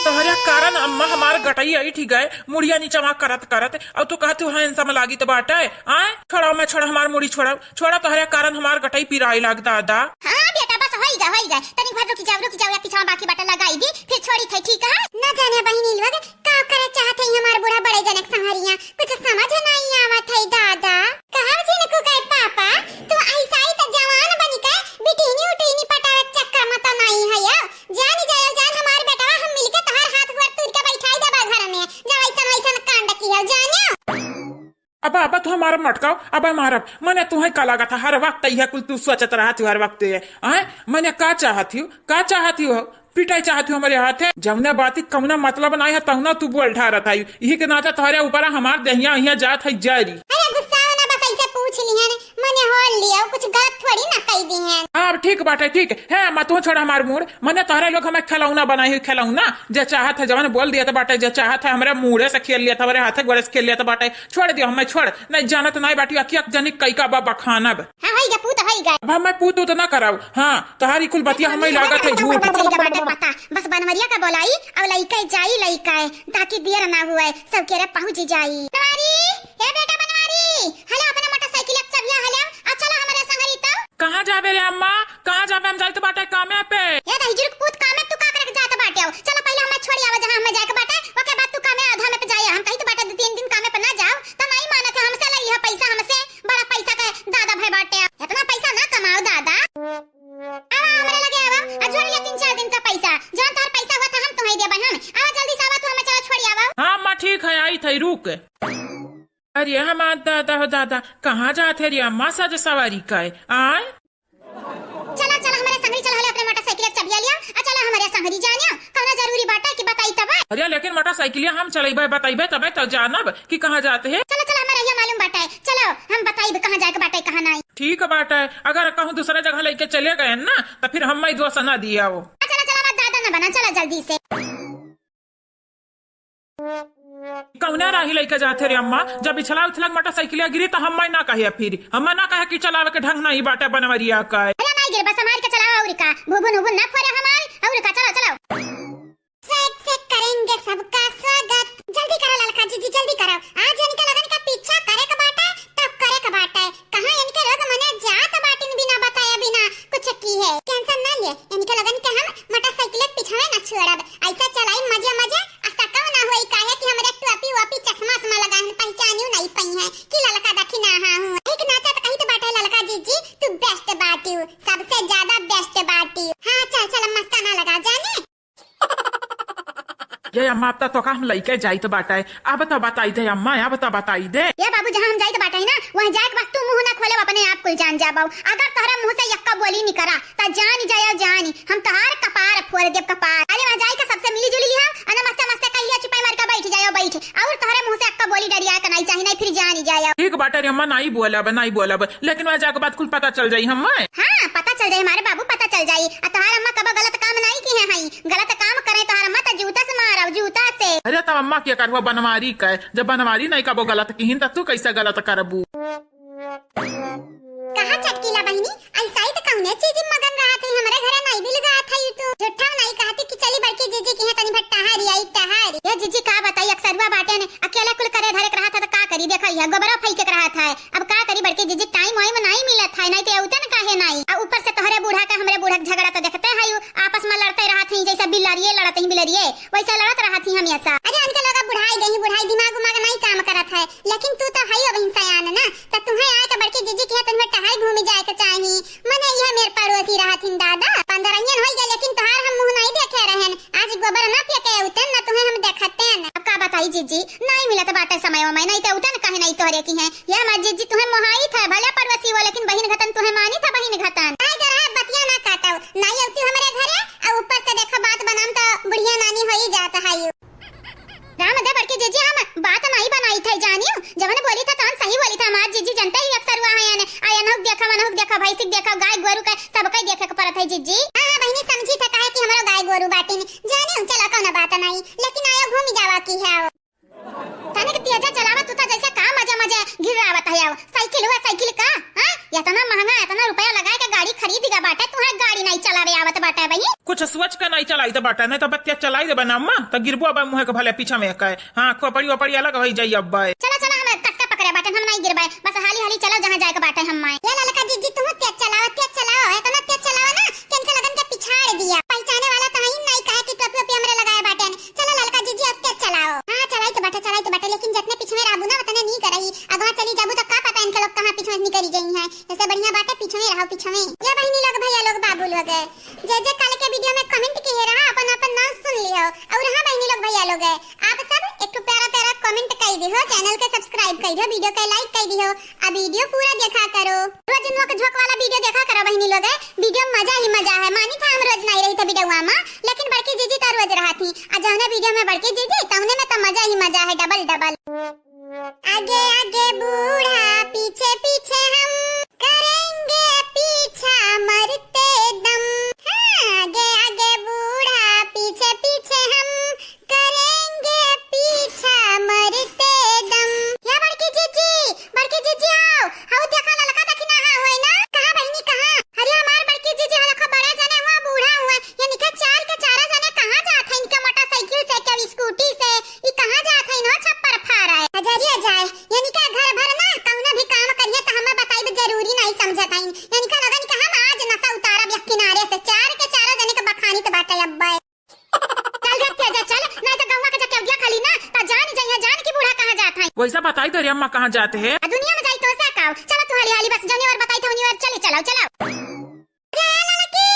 Speaker 2: तोहरा कारण अम्मा हमार गटई आई ठीक गए मुड़िया नीचे वहां करत और तू कहती है इंसान लागी तो बाटे आए छोड़ा हमार मुड़ी छोड़ा तोहरा कारण हमार गटई पिराई लाग दादा।
Speaker 1: हां बेटा बस होई जा तनी भर रुक जाओ या पीछा बाकी बाटा लगाई दी फिर छोड़ी थे ठीक है ना। जाने बहिनी लोग का करे चाहते हैं हमार बूढ़ा बड़े जनक संहरिया, कुछ समझ नहीं आवत है दादा। कहां जिन को गए पापा तो ऐसा ही तो जवान बनी के बिटिनी पटावे चक्कर मत नहीं है या जान हमार बेटा हम मिलके तोहर हाथ गोड़ तोड़ के बैठाई देबा घर में, जब ऐसा कांड की है जानियो।
Speaker 2: अब तू हमारा मटकाओ अब मारब मने तुम्हें का लगा था हर वक्त यह कुल तू सोचत रहा तू हर वक्त मने का चाहती हो पिटाई चाहती हो हमारे हाथ है जमुना बाती कमुना मतलब नहीं है तहुना तू बोल ढा रहा था यही के नाता तुम्हारे ऊपर हमार दहिया यहाँ जात है जारी।
Speaker 1: अरे गुस्सा ना बस ऐसे पूछ लिया मने होल लिया कुछ गलत थोड़ी ना कह दी है।
Speaker 2: अब ठीक बाटे ठीक है मत छोड़ हमार मूड मने तोहरे लोग हमें खिलौना बनाई हुई खिलौना जो चाहत है जवान बोल दिया था बाटे जो चाहत है हमारे मुड़े से खेल लिया था हमारे हाथ गोड़े से खेल लिया था बाटे छोड़ दियो हमें छोड़ नहीं जाना तो नहीं बाटी अकिया जनी कई का बाबा खाना अब हमें पूत तो ना कराऊ। हाँ तोहारी कुल बतिया हमें लागत है झूठ
Speaker 1: पता बस बनवरिया का बोलाई अब लइका जाई लइका है ताकि देर ना हुए सब केरे पहुंच जाई। बनवारी ए बेटा बनवारी हले अपने मोटरसाइकिल अब चबिया हले आ चलो हमारे संगरी तो।
Speaker 2: कहां जाबे रे अम्मा कहां जाबे हम जाई तो बाटे कामे पे
Speaker 1: ए दहिजुर पूत कामे तू का करके जात बाटे चलो पहले हमें छोड़ी आवे जहां हमें जाए के बाटे ओके बाद तू कामे आधा में पे जाए हम कहीं तो बाटे 2-3 दिन कामे पे ना जाओ तो नहीं मानत हमसे लई है पैसा हमसे बड़ा पैसा के दादा भाई बाटे इतना पैसा ना कमाओ दादा। हमारे लगे आवा जोड़ लिया 3-4 दिन का पैसा जौन तार पैसा हुआ था हम तुम्हें देबन हम आवा जल्दी से आवा तू हमें चलो छोड़ी आवा।
Speaker 2: हां मां ठीक है आई थई रुक। अरे हमार दादा कहां जाते रे अम्मा सज सवारी का आए
Speaker 1: चला हमारे संगरी चला हले अपने मोटरसाइकिल चबिया लिया आ चला हमारे संगरी जानिया कौन जरूरी बात है कि बताई तब।
Speaker 2: अरे लेकिन मोटरसाइकिल हम चलेबे बताइबे तबे तो जानब कि कहां जाते हैं।
Speaker 1: चलो हमारे ये मालूम बात है चलो हम बताइबे कहां जाके बात है कहां नहीं।
Speaker 2: ठीक बात है अगर कहूं दूसरे जगह लेके चले गए ना तो फिर हम दोस्त ना दिया वो।
Speaker 1: चलो मत दादा ना बना चलो जल्दी से।
Speaker 2: कौना राही लेके जाते रे अम्मा जब इछला उछला मोटरसाइकिल गिरी तो हम ना कहे फिर हम ना कहे कि चलावे के ढंग नहीं बाटे बनवरिया का।
Speaker 1: अरे नहीं गिर बस हमार के चलाओ और का भुबुन ना फोरे हमार और का चलो से करेंगे सबका स्वागत। जल्दी करो ललका जी जल्दी करो आज इनके लगन का पीछा करे का बाटा तब करे का बाटा कहां इनके लोग मने जात बाटिन बिना बताया बिना कुछ की है टेंशन ना ले इनके लगन के हम मोटरसाइकिल पिछावे ना छोड़ब ऐसा चलाई मजे ऐसा कहो ना होई काहे कि हमरे टोपी वापी चश्मा लगाए पहचानियो नहीं पई है कि ललका देखी ना हां हूं एक नाता तो कहीं तो बाटा ललका जी तू बेस्ट बाटी सबसे ज्यादा बेस्ट बाटी। हां चल मस्ताना लगा जाने
Speaker 2: ये अम्मा अब तो हम लइके जाई तो बाटा अब तो बताई दे अम्मा अब तो बताई दे।
Speaker 1: ये बाबू जहां हम जाई तो बाटा है ना वहां जाए के बाद तू मुंह ना खोले अपने आप कुल जान जाबाऊ अगर तोहरा मुंह से यक्का बोली नहीं करा ता जानी जायो जानी हम तोहार कपार फोड़ देब कपार। अरे वहां जाई के सबसे मिली जुली लिहा अना मस्त
Speaker 2: ठीक बाटे रे अम्मा, नहीं बोलब लेकिन वह जाके बात कुल पता चल जाई हम।
Speaker 1: हाँ पता चल जाए हमारे बाबू, पता चल जाई। तोहार अम्मा कब गलत काम नहीं की है, गलत काम करे तोहार अम्मा तो जूता से मारा, जूता से।
Speaker 2: अरे तब अम्मा क्या करबो बनवारी का, जब बनवारी नहीं कबो गलत की तब तू कैसे गलत करबू।
Speaker 1: कहा चटकीला बहनी, ऐसा ही तो कौने चीज मगन रहा था, हमारे घर नहीं भी लगा था यू तो झूठा नहीं कहती कि चली बड़की जीजी की है तनी भट्टा हरी आई टहर। ये जीजी का बताई अक्सरवा बाटे ने अकेला कुल करे धरे रहा था तो का करी, देखा यह गोबरा फई के रहा था। अब का करी बड़की जीजी, टाइम वाइम नहीं मिला था, नहीं तो उतन काहे नहीं। अब ऊपर से तोहरे बूढ़ा का हमरे बूढ़ा झगड़ा तो देखते हैं यू, आपस में लड़ते रहा थे जैसा बिलारिये लड़ते हैं बिलारिये वैसा लड़त रहा थी हमेशा। अरे उनके लोग बुढ़ाई गई, बुढ़ाई दिमाग उमाग नहीं काम करत है, लेकिन तू तो है अब इंसान ना, तो तुम्हें आए तो बड़की जीजी की है तनी भट्टा हरी घूमी जाए के चाहिए। मने यह मेरे पड़ोसी रहा थी दादा, 15 हो गए लेकिन तोहार हम मुंह नहीं देखे रहन। आज गोबर ना पिया के उतन ना तुम्हें हम देखते हैं। अब का बताई जीजी, नहीं मिला तो बाटे समय में नहीं तो उतन कहे नहीं तोहरे की है। यह मत जीजी तुम्हें मोहाई था भले पड़ोसी हो, लेकिन बहन घतन तुम्हें मानी था बहन घतन। आई जरा बतिया ना काटो, नहीं आती हमारे घरे और ऊपर से देखो बात बनाम तो बुढ़िया नानी हो ही जाता है यू। राम दे बड़के जीजी हम बात नहीं बनाई थी जानियो, जब ने बोली था तो हम सही बोली था। हमार जीजी जनता ही अक्सर हुआ है ने आया नहुक देखा मनहुक देखा भैंसिक देखा गाय गोरु का सब कई देखे के परत है जीजी। हां बहनी समझी था काहे कि हमारो गाय गोरु बाटी ने जानियो, चला कौन बात नहीं, लेकिन आयो घूम जावा की है तने के तेजा चलावा तू तो जैसे का मजा गिरावत है। साइकिल हुआ साइकिल का, हां इतना महंगा इतना रुपया लगा के गाड़ी खरीदेगा बाटे, तू है गाड़ी नहीं चलावे आवत बाटे भाई।
Speaker 2: कुछ सोच के नहीं चलाई तो बाटा, नहीं तो बत्तिया चलाई दे बना अम्मा तो गिरबो अब मुंह के भले पीछा में का। हां खोपड़ी ओपड़ी अलग हो जाई अब।
Speaker 1: चला चला हम कक्का पकड़े बाटे, हम नहीं गिरबाए, बस हाली हाली चलो जहां जाए के बाटे हम। ये ललका जीजी तुम तेज चलाओ इतना तेज चलाओ ना कि इनके लगन के पिछाड़ दिया। पहचाने वाला तो ही नहीं कहे कि टोपी ओपी हमरे लगाए बाटे। चलो ललका जीजी अब तेज चलाओ। हां चलाई तो बाटे लेकिन जितने पीछे में राबू ना उतने नहीं करही। अगवा चली जाबू तो का पता इनके लोग कहां पीछे नहीं करी गई है। इससे बढ़िया बाटे पीछे में रहो, पीछे में। ये बहनी लोग भैया लोग बाबू लोग जे कल के वीडियो में कमेंट किए रहा अपन नाम सुन लियो। और हां बहनी लोग भैया लोग आप सब एक प्यारा कमेंट कर दियो, चैनल के सब्सक्राइब कर दियो, वीडियो के लाइक कर दियो, अब वीडियो पूरा देखा करो। रोज नोक झोंक वाला वीडियो देखा करो बहनी लोग, वीडियो मजा ही मजा है। मानी था हम रोज नहीं रही था वीडियो में, लेकिन बड़की जीजी तो रोज रहा थी। आज हमने वीडियो में बड़की जीजी तौने में तो मजा ही मजा है, डबल। आगे आगे बूढ़ा पीछे पीछे हम करेंगे पीछा मरते दम। हाँ, आगे आगे बूढ़ा पीछे पीछे हम करेंगे पीछा मरते दम। या बड़की जीजी आओ देखा ललका देखी ना होय ना। कहां बहनी कहां? अरे हमार बड़की जीजी हलका बड़ा जने हुआ बूढ़ा हुआ, ये निके चार के चारा जने कहां जात है इनके मोटरसाइकिल से के स्कूटी से, ये कहां जात है ना छप्पर फाड़ा है। अजरिया जाए यानी का घर भर ना कौनो भी काम करिए तो हमें बताइब जरूरी नहीं समझत है। यानी का लगन कि हम आज नशा उतारब या किनारे से चार के चारा जने के बखानी तो बाटे अब्बा। चल चल नहीं तो गंगा के जके उगिया खाली ना तो जान की बूढ़ा कहां जात है।
Speaker 2: वैसा बताई तो रे अम्मा कहां जाते हैं।
Speaker 1: दुनिया में जाई तो से काओ। चलो तू हाली हाली बस जाने और बताई तो उनी और चले चलाओ। ललकी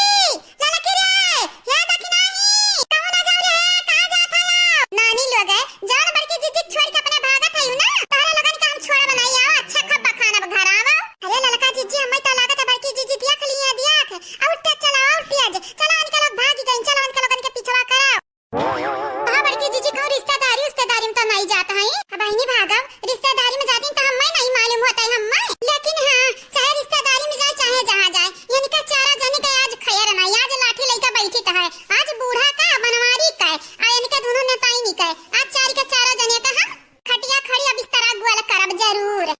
Speaker 1: रे ये देखी नहीं कहां ना जाओ रे, कहां जात है नानी लोग जान बड़की जीजी छोड़ के अपने भागत है ना। तारे लगन के हम छोड़ बनाई आओ, अच्छा खप्पा खाना घर आवो। अरे ललका जीजी हमें तो लागत है बड़की जीजी देख लिया और तेज चलाओ तेज चलो इनके लोग भाग गए, चलो इनके लोगन के पीछे कराओ। हां बड़की जीजी को रिश्तेदारी में तो नहीं जाता है। अब नहीं भागो, रिश्तेदारी में जाती तो हमें नहीं मालूम होता है हमें, लेकिन हां चाहे रिश्तेदारी में जाए चाहे जहां जाए यानी का चारा जने का आज खैर नहीं, आज लाठी लेके बैठी तो है, आज बूढ़ा का बनवारी का यानी का दोनों नेता ही नहीं का आज चार के चारा जने का हम खटिया खड़ी अब बिस्तर गोल करब जरूर।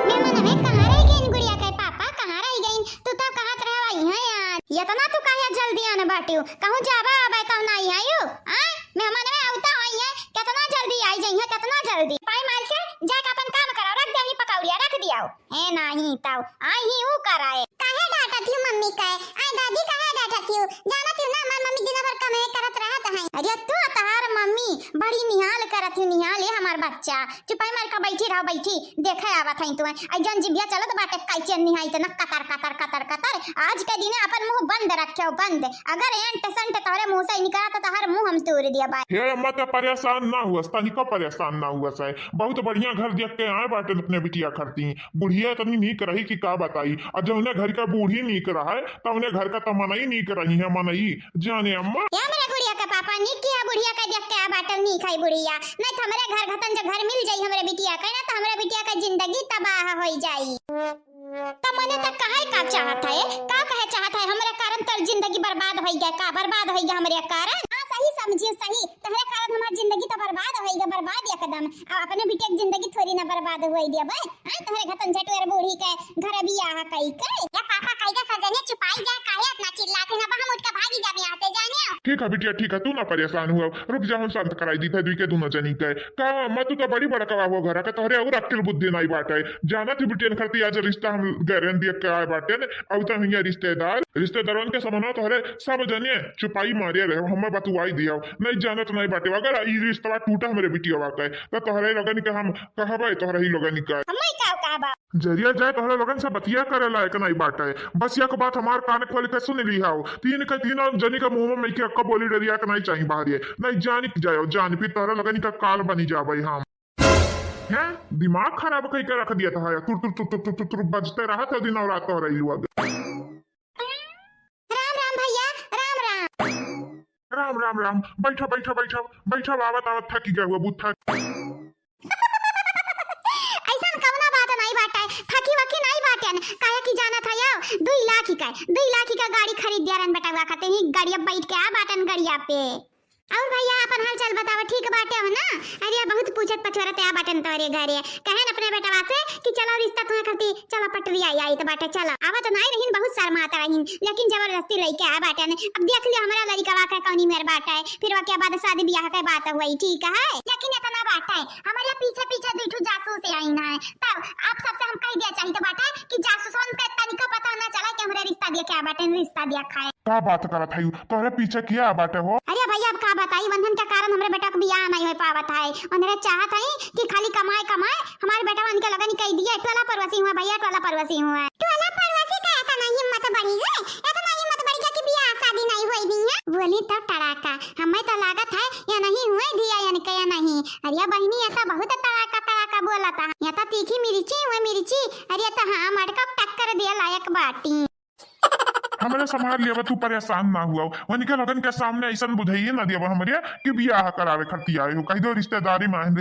Speaker 1: मेमन में कहां रह गई गुड़िया के पापा, कहां रह गई तू तो कहां रहवाई है यार। ये तो ना तू काहे जल्दी आने बाटियो, कहूं जाबा अब कहूं नहीं आयो। हां मेहमान में आवता होई है, कितना जल्दी आई जई है, कितना जल्दी पाई मार के जाके अपन काम करा, रख दे ही पकाउलिया रख दियाओ। ए नहीं ताऊ आई ही ऊ कराए काहे डाटा थी मम्मी काहे आई दादी काहे डाटा थी जाना थी ना हमार मम्मी दिन भर कमे करत रहत है। अरे तू तहार मम्मी बड़ी निहाल करत है, निहाल है हमार बच्चा चुपाई मार के बैठी रहो, बैठी देखे आवत है तू आई जन जिबिया चलत बाटे कैचे निहाई त न कतर कतर कतर कतर। आज के दिन अपन मुंह बंद रखियो बंद, अगर एंट संट तोरे मुंह से निकला तो तहार मुंह हम तोड़ दिया बा।
Speaker 3: हे अम्मा तो परेशान ना हुआ, तनिको परेशान ना हुआ से बहुत बढ़िया घर देख के आए बाटे अपने बिटिया करती। बुढ़िया इतनी नीक रही कि का बताई, और जब उन्हें घर का बूढ़ी नीक रहा है तो उन्हें घर का तो मनई नीक रही है मनई जाने अम्मा।
Speaker 1: या मेरा गुड़िया का पापा नीक किया बुढ़िया का देख के आ बाटे बाटल नहीं खाई बुढ़िया, नहीं तो हमारे घर घतन जो घर मिल जाई हमरे बिटिया का ना, तो हमरे बिटिया का जिंदगी तबाह हो जाई। तो मने तो काहे का चाहत है, का कहे चाहत है हमरे कारण तर जिंदगी बर्बाद हो गया, का बर्बाद हो गया हमरे कारण? हां सही समझिए, सही तहरे कारण हमार जिंदगी तो बर्बाद हो गया, बर्बाद एकदम। अब अपने बिटिया की जिंदगी थोड़ी ना बर्बाद होई दिया भाई। हां तहरे घतन झटुर बूढ़ी के घर बियाह कई के या पापा कायदा सजने छुपाई जा, काहे इतना चिल्लाते हैं? अब हम उठ के भागी जाबे यहाँ से, जाने।
Speaker 3: ठीक है बिटिया ठीक है, तू ना परेशान हुआ, रुक जा, हम शांत कराई दी थे दुई के दोनों जनी के का मैं तू तो बड़ी बड़का वो घर का तोहरे और अक्ल बुद्धि नहीं बाटे, जाना थी बिटिया करती आज रिश्ता हम गैरन दिया के आए बाटे अब तो हिया रिश्तेदारों के समना तोहरे सब जने छुपाई मारे रहे, हम बतुआई दिया नहीं जाना तो नहीं बाटे, अगर ई रिश्ता टूटा हमरे बिटिया के तो तोहरे लगन के हम कहबे, तोहरे ही लगन के
Speaker 1: हमें का कहबा
Speaker 3: जरिया जाए तोहरे लगन से बतिया करे लायक नहीं बाटे। बस एक बात हमार कान खोल के सुन ली हाउ, तीन जनी का मुंह में के अक्का बोली डरिया के नहीं चाहिए बाहर नहीं जान जाओ जान फिर तोहरे लगन का काल बनी जाबे हम हैं। दिमाग खराब कई के रख दिया था, तुर तुर तुर तुर तुर तुर बजते रहा था दिन और रात हो रही हुआ।
Speaker 1: राम राम भैया, राम राम।
Speaker 3: राम राम राम, बैठो बैठो बैठो बैठो, आवत आवत थकी गए हुआ बुत्था।
Speaker 1: ऐसा कवना बात नहीं बाटे, थकी वकी नहीं बाटे, काहे की जाना था यार 2 लाख का गाड़ी खरीद दिया रन बेटा खाते ही गाड़िया बैठ के आ बाटन गाड़िया पे। और भैया अपन हाल चाल बताओ, ठीक बाटे हो ना? अरे बहुत पूछत पछरत आ बाटन तोरे घरे कहन अपने बेटवा से कि चलो रिश्ता तुम्हें करती, चलो पटरी आई तो बाटे चलो आवा तो नहीं रहीन, बहुत शर्माता रहीन, लेकिन जबरदस्ती लेके आ बाटन। अब देख लियो हमारा लड़का का कौनी मेर बाटा है, फिर वाके बाद शादी ब्याह के बात हुई, ठीक है? लेकिन इतना बाटा है हमारे पीछे पीछे दुठू जासूस आई ना है, तब आप सबसे हम कह दिया चाहिए तो बाटा कि जासूसों के तनिको पता ना चला कि हमारे रिश्ता दिया क्या बाटन, रिश्ता दिया खाए
Speaker 3: का बात करत है तोहरे पीछे किया बाटे हो?
Speaker 1: अरे भैया अब का बताई, बंधन के कारण हमारे बेटा को बियाह नहीं हो पावत है, उन्हें चाहत है कि खाली कमाए कमाए, हमारे बेटा वन के लगन कह दिया टोला परवसी हुआ भैया, टोला परवसी हुआ। टोला परवसी का इतना हिम्मत बड़ी है, इतना हिम्मत बड़ी है कि बियाह शादी नहीं हुई दी है, बोली तो टड़ाका हमें तो लागत है या नहीं हुए दिया या या नहीं। अरे बहनी ऐसा बहुत तड़ाका बोला था, या तो तीखी मिर्ची हुए मिर्ची, अरे तो हाँ मटका टक्कर दिया लायक बाटी।
Speaker 3: हमारे संभाल लिया तू परेशान ना हुआ, वही के लगन के सामने ऐसा बुझाइए ना दिया हमारे कि बियाह करावे खती आए हो, कही दो रिश्तेदारी में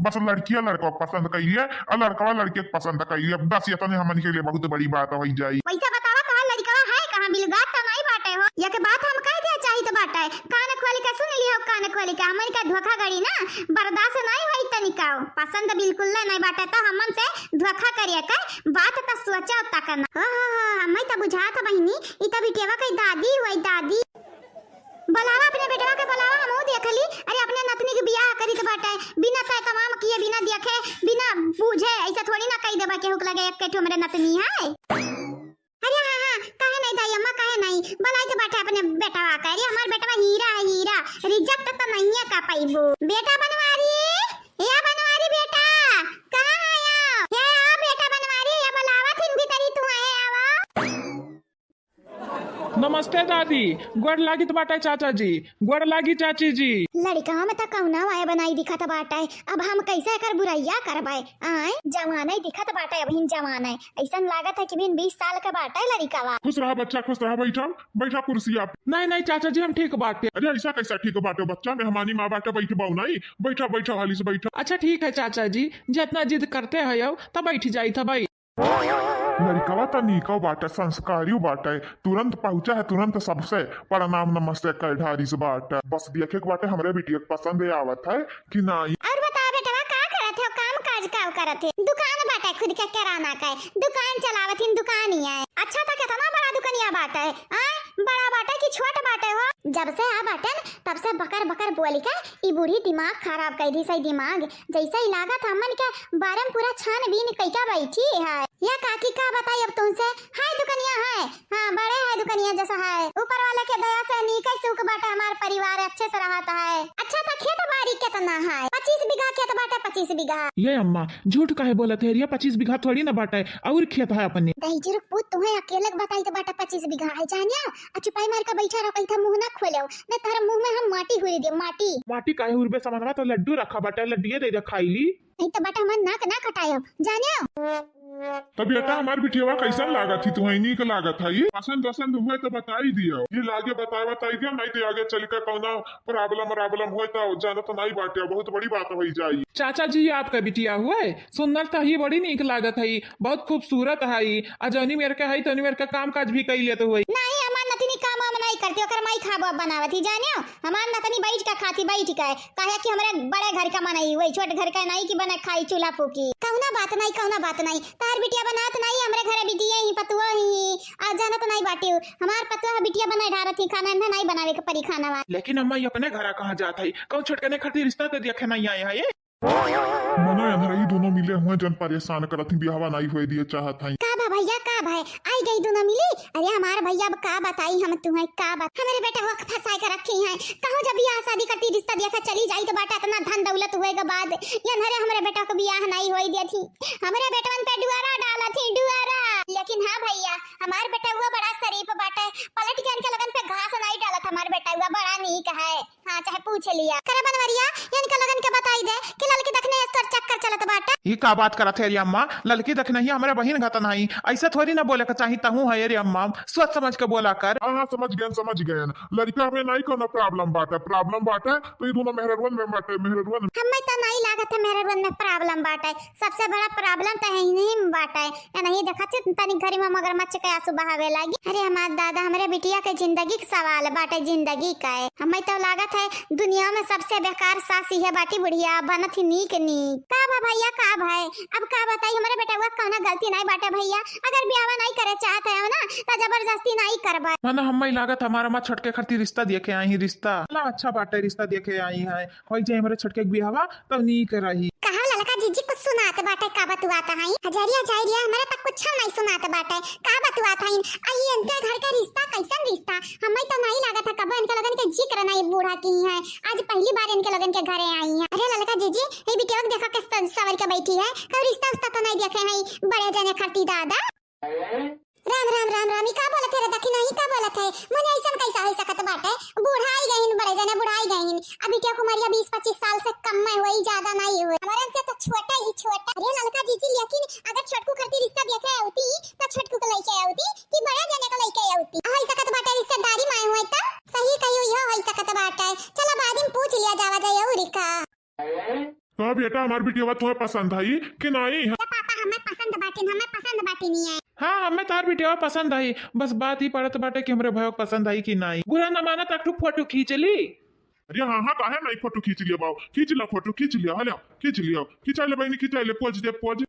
Speaker 3: बस लड़कियां लड़का पसंद कइलिए और लड़का लड़के पसंद कइलिए, बस ये तो हमन के लिए बहुत बड़ी बात हो जाई।
Speaker 1: पैसा बतावा कहां लड़का है, कहां बिलगात तो नहीं बाटे हो, या के बात हम कह दिया चाहिए तो बाटे कान खोल के सुन लियो, कान खोल के हमन का धोखा गड़ी ना बर्दाश्त नहीं होई तनिका, पसंद बिल्कुल नहीं बाटे तो हमन से धोखा करिए का बात तो सोचा तक ना। हमें तो बुझात बहिनी ई त बिटेवा के दादी हुई, दादी बुलावा अपने बेटवा के बुलावा, हम देख ली। अरे अपने नतनी के बियाह करी के बाटे बिना तय तमाम किए, बिना देखे बिना बूझे ऐसा थोड़ी ना कह देबा के हुक लगे एक के मेरे नतनी है। अरे हां काहे नहीं दाई अम्मा, काहे नहीं बुलाई के बाटे अपने बेटवा का, अरे हमार बेटवा हीरा है, हीरा रिजेक्ट तो नहीं है का पाइबो। बेटा बनवारी या बनवारी बेटा कहां आया, या बेटा बनवारी या बुलावा थिन भीतरी तू है आवा।
Speaker 2: नमस्ते दादी, गोड़ लागी तो बाटा चाचा जी, गोड़ लागी चाची जी।
Speaker 1: लड़का में तो कौना वाया बनाई दिखत बाटा है, अब हम कैसे कर बुराइया करबाए, आए जवाना ही दिखत बाटा है, अभी जवाना है ऐसा लागत है कि बिन 20 साल का बाटा है लड़का वा।
Speaker 3: खुश रहा बच्चा, खुश रहा, बैठा बैठा कुर्सी आप।
Speaker 2: नहीं नहीं चाचा जी हम ठीक बाटे।
Speaker 3: अरे ऐसा कैसा ठीक बाटे बच्चा, मेहमानी माँ बाटे बैठ बाऊ नहीं, बैठा बैठा हाली से बैठा।
Speaker 2: अच्छा ठीक है चाचा जी, जितना जिद करते हो तब बैठ जाई था भाई।
Speaker 3: लड़कवा तो नीको बाटे, संस्कारी बाटे, तुरंत पहुंचा है, तुरंत सबसे प्रणाम नमस्ते कर ढारी से बाटे, बस देखे के बाटे हमरे बिटिया पसंद आवत है कि नहीं।
Speaker 1: और बता बेटा का करत हो, काम काज का करत है? दुकान बाटा खुद का किराना का दुकान चलावत हिन, दुकान ही है। अच्छा तो कितना बड़ा दुकानिया बाटा है, बड़ा बाटा कि छोट बाटे हो? जब से आ बाटन तब से बकर बकर बोली का ई बूढ़ी दिमाग खराब कर दी, सही दिमाग जैसा ही लागत हमन के बारम पूरा छानबीन कैका बैठी है। या काकी का बताई अब तुमसे, हाय दुकनिया है, हाँ बड़े है दुकनिया जैसा है, ऊपर वाले के दया से नीके सुख बाटा हमार परिवार अच्छे से रहता है। अच्छा तो खेत बाड़ी कितना है? 25 बीघा खेत बाटा, 25 बीघा।
Speaker 2: ये अम्मा झूठ काहे बोलत है, 25 बीघा थोड़ी ना बाटा है, और खेत है अपने।
Speaker 1: दहीजर पुत तुम्हें अकेले बताई तो बाटा 25 बीघा है, जानिया चुपाई मार का बैठा रहो, कहीं मुंह ना खोलो न तारा मुंह में हम माटी हुई दे, माटी
Speaker 2: माटी काहे उर्बे सामानवा तो लड्डू रखा बाटा, लड्डू दे दे खाईली।
Speaker 1: नहीं तो बेटा मन नाक ना कटायो जाने
Speaker 3: तो बेटा हमार बिटिया कैसा लागत थी तुम्हें नीक लागत है ये पसंद पसंद हुए तो बता ही दियो ये लागे बताई दियो नहीं तो आगे चल के कौना प्रॉब्लम हुए तो जाना तो नहीं बाटे बहुत बड़ी बात हो जाई।
Speaker 2: चाचा जी आपका बिटिया हुआ है सुंदर तो ही बड़ी नीक लागत है बहुत खूबसूरत है अजनी मेरे का है तनी मेरे का काम काज भी कई लेते हुए
Speaker 1: नहीं हमार नतनी काम वाम नहीं करती ओकर माई खाबो बनावत ही जाने हमार नतनी बैठ का खाती बैठ का काहे कि हमरे बड़े घर का मनई हुई छोटे घर का नहीं कि बना खाई चूल्हा फूकी कौना बात नहीं तार बिटिया बनात नहीं हमरे घरे बिटिया ही पतुआ ही आ जाना तो नहीं बाटी हमार पतुआ बिटिया बनाई ढारत ही खाना नहीं बनावे के परी खाना वा
Speaker 2: लेकिन अम्मा ये अपने घर कहाँ जाता है कौन छोटकने खातिर रिश्ता तो देखे नहीं आया है ये
Speaker 3: मना अंदर ही दोनों मिले हुए जन परेशान करत बिहावा नहीं हुए दिए चाहत है
Speaker 1: का बा भैया का भाई आई गई दोनों मिली अरे हमार भैया अब का बताई हम तुम्हें का बात हमारे बेटा वक्त फंसाए कर रखी हैं कहो जब ब्याह शादी करती रिश्ता दिया था चली जाई तो बेटा इतना धन दौलत हुए के बाद ये नरे हमारे बेटा को ब्याह नहीं होई दी थी हमारे बेटवन पे डुआरा डाला थी डुआरा लेकिन हाँ भैया हमार बेटा हुआ बड़ा शरीफ बाटा पलट के इनके लगन पे घास नहीं डाला था हमार बेटा हुआ बड़ा नीक है हाँ चाहे पूछ लिया करे बनवरिया इनके लगन के बताई दे कि लड़की देखने इसका चक्कर चलत बाटा
Speaker 2: ये का बात करत है रे अम्मा लड़की देखना ही हमारे बहन घाता नहीं ऐसा थोड़ी ना बोले का चाहिए तहू है रे अम्मा सोच समझ के बोला कर
Speaker 3: हाँ समझ गए लड़का में नहीं कोनो प्रॉब्लम बाटे तो ये दोनों मेहरवन में बाटे मेहरवन
Speaker 1: हमें तो नहीं लागत है मेरे मन में प्रॉब्लम बाटा है सबसे बड़ा प्रॉब्लम तो है ही नहीं बाटा है या नहीं देखा तनी घरी में मगरमच्छ के आंसू बहावे लगी अरे हमारे दादा हमारे बिटिया के जिंदगी का सवाल बाटे जिंदगी का है हमें तो लागत है दुनिया में सबसे बेकार सासी है बाटी बुढ़िया बनत ही नीक का बा भैया का भाई अब का बताई हमारे बेटा हुआ कौना गलती नहीं बाटे भैया अगर ब्याह नहीं करे चाहते है ना तो जबरदस्ती नहीं करबा
Speaker 2: माना हम लागत हमारा माँ छोटके खरती रिश्ता देखे आई रिश्ता अच्छा बाटे रिश्ता देखे आई है हो जाए हमारे छोटके बिहावा तब नी रही
Speaker 1: कहा ललका जीजी कुछ सुनाते बाटे का बतुआता है हजारिया जाइरिया हमारे तक कुछ नहीं सुनाते बाटे का बतुआता है आई इनके घर का रिश्ता कैसन रिश्ता हमें तो नहीं लगा था कब इनके लगन के जिक्र नहीं बूढ़ा की है आज पहली बार इनके लगन के घरे आई है अरे ललका जीजी ये बिटिया देखा के सवर के बैठी है कब रिश्ता उस्ता तो नहीं देखे हैं बड़े जने खरती दादा राम राम राम राम का बोलत है दखी नहीं का बोलत है मने ऐसा कैसा हो सकत बाटे बुढ़ाई गईन बड़े जने बुढ़ाई गईन अभी क्या कुमारिया 20-25 साल से कम में हुई ज्यादा नहीं हुई हमारे से तो छोटा ही छोटा अरे ललका जीजी लेकिन अगर छोटकू करती रिश्ता देखे आउती तो छोटकू को लेके आउती कि बड़े जने को लेके आउती हो सकत बाटे रिश्तेदारी में हुई त सही कहियो यो हो सकत बाटे चलो बाद में पूछ लिया जावा जाए औरिका
Speaker 3: तो बेटा हमार बिटिया तुम्हें पसंद आई कि नहीं
Speaker 1: पापा हमें पसंद बाटी नहीं है
Speaker 2: हाँ हमें तार बिटिया पसंद आई बस बात ही पड़त बाटे कि हमरे भयो पसंद आई कि नहीं बुरा न माना तक फोटो खींच ली
Speaker 3: अरे हाँ काहे नहीं फोटो खींच लिया बाबू फोटो खींच लिया खिंचा ले बहनी खिंचा ले पोज दे पोज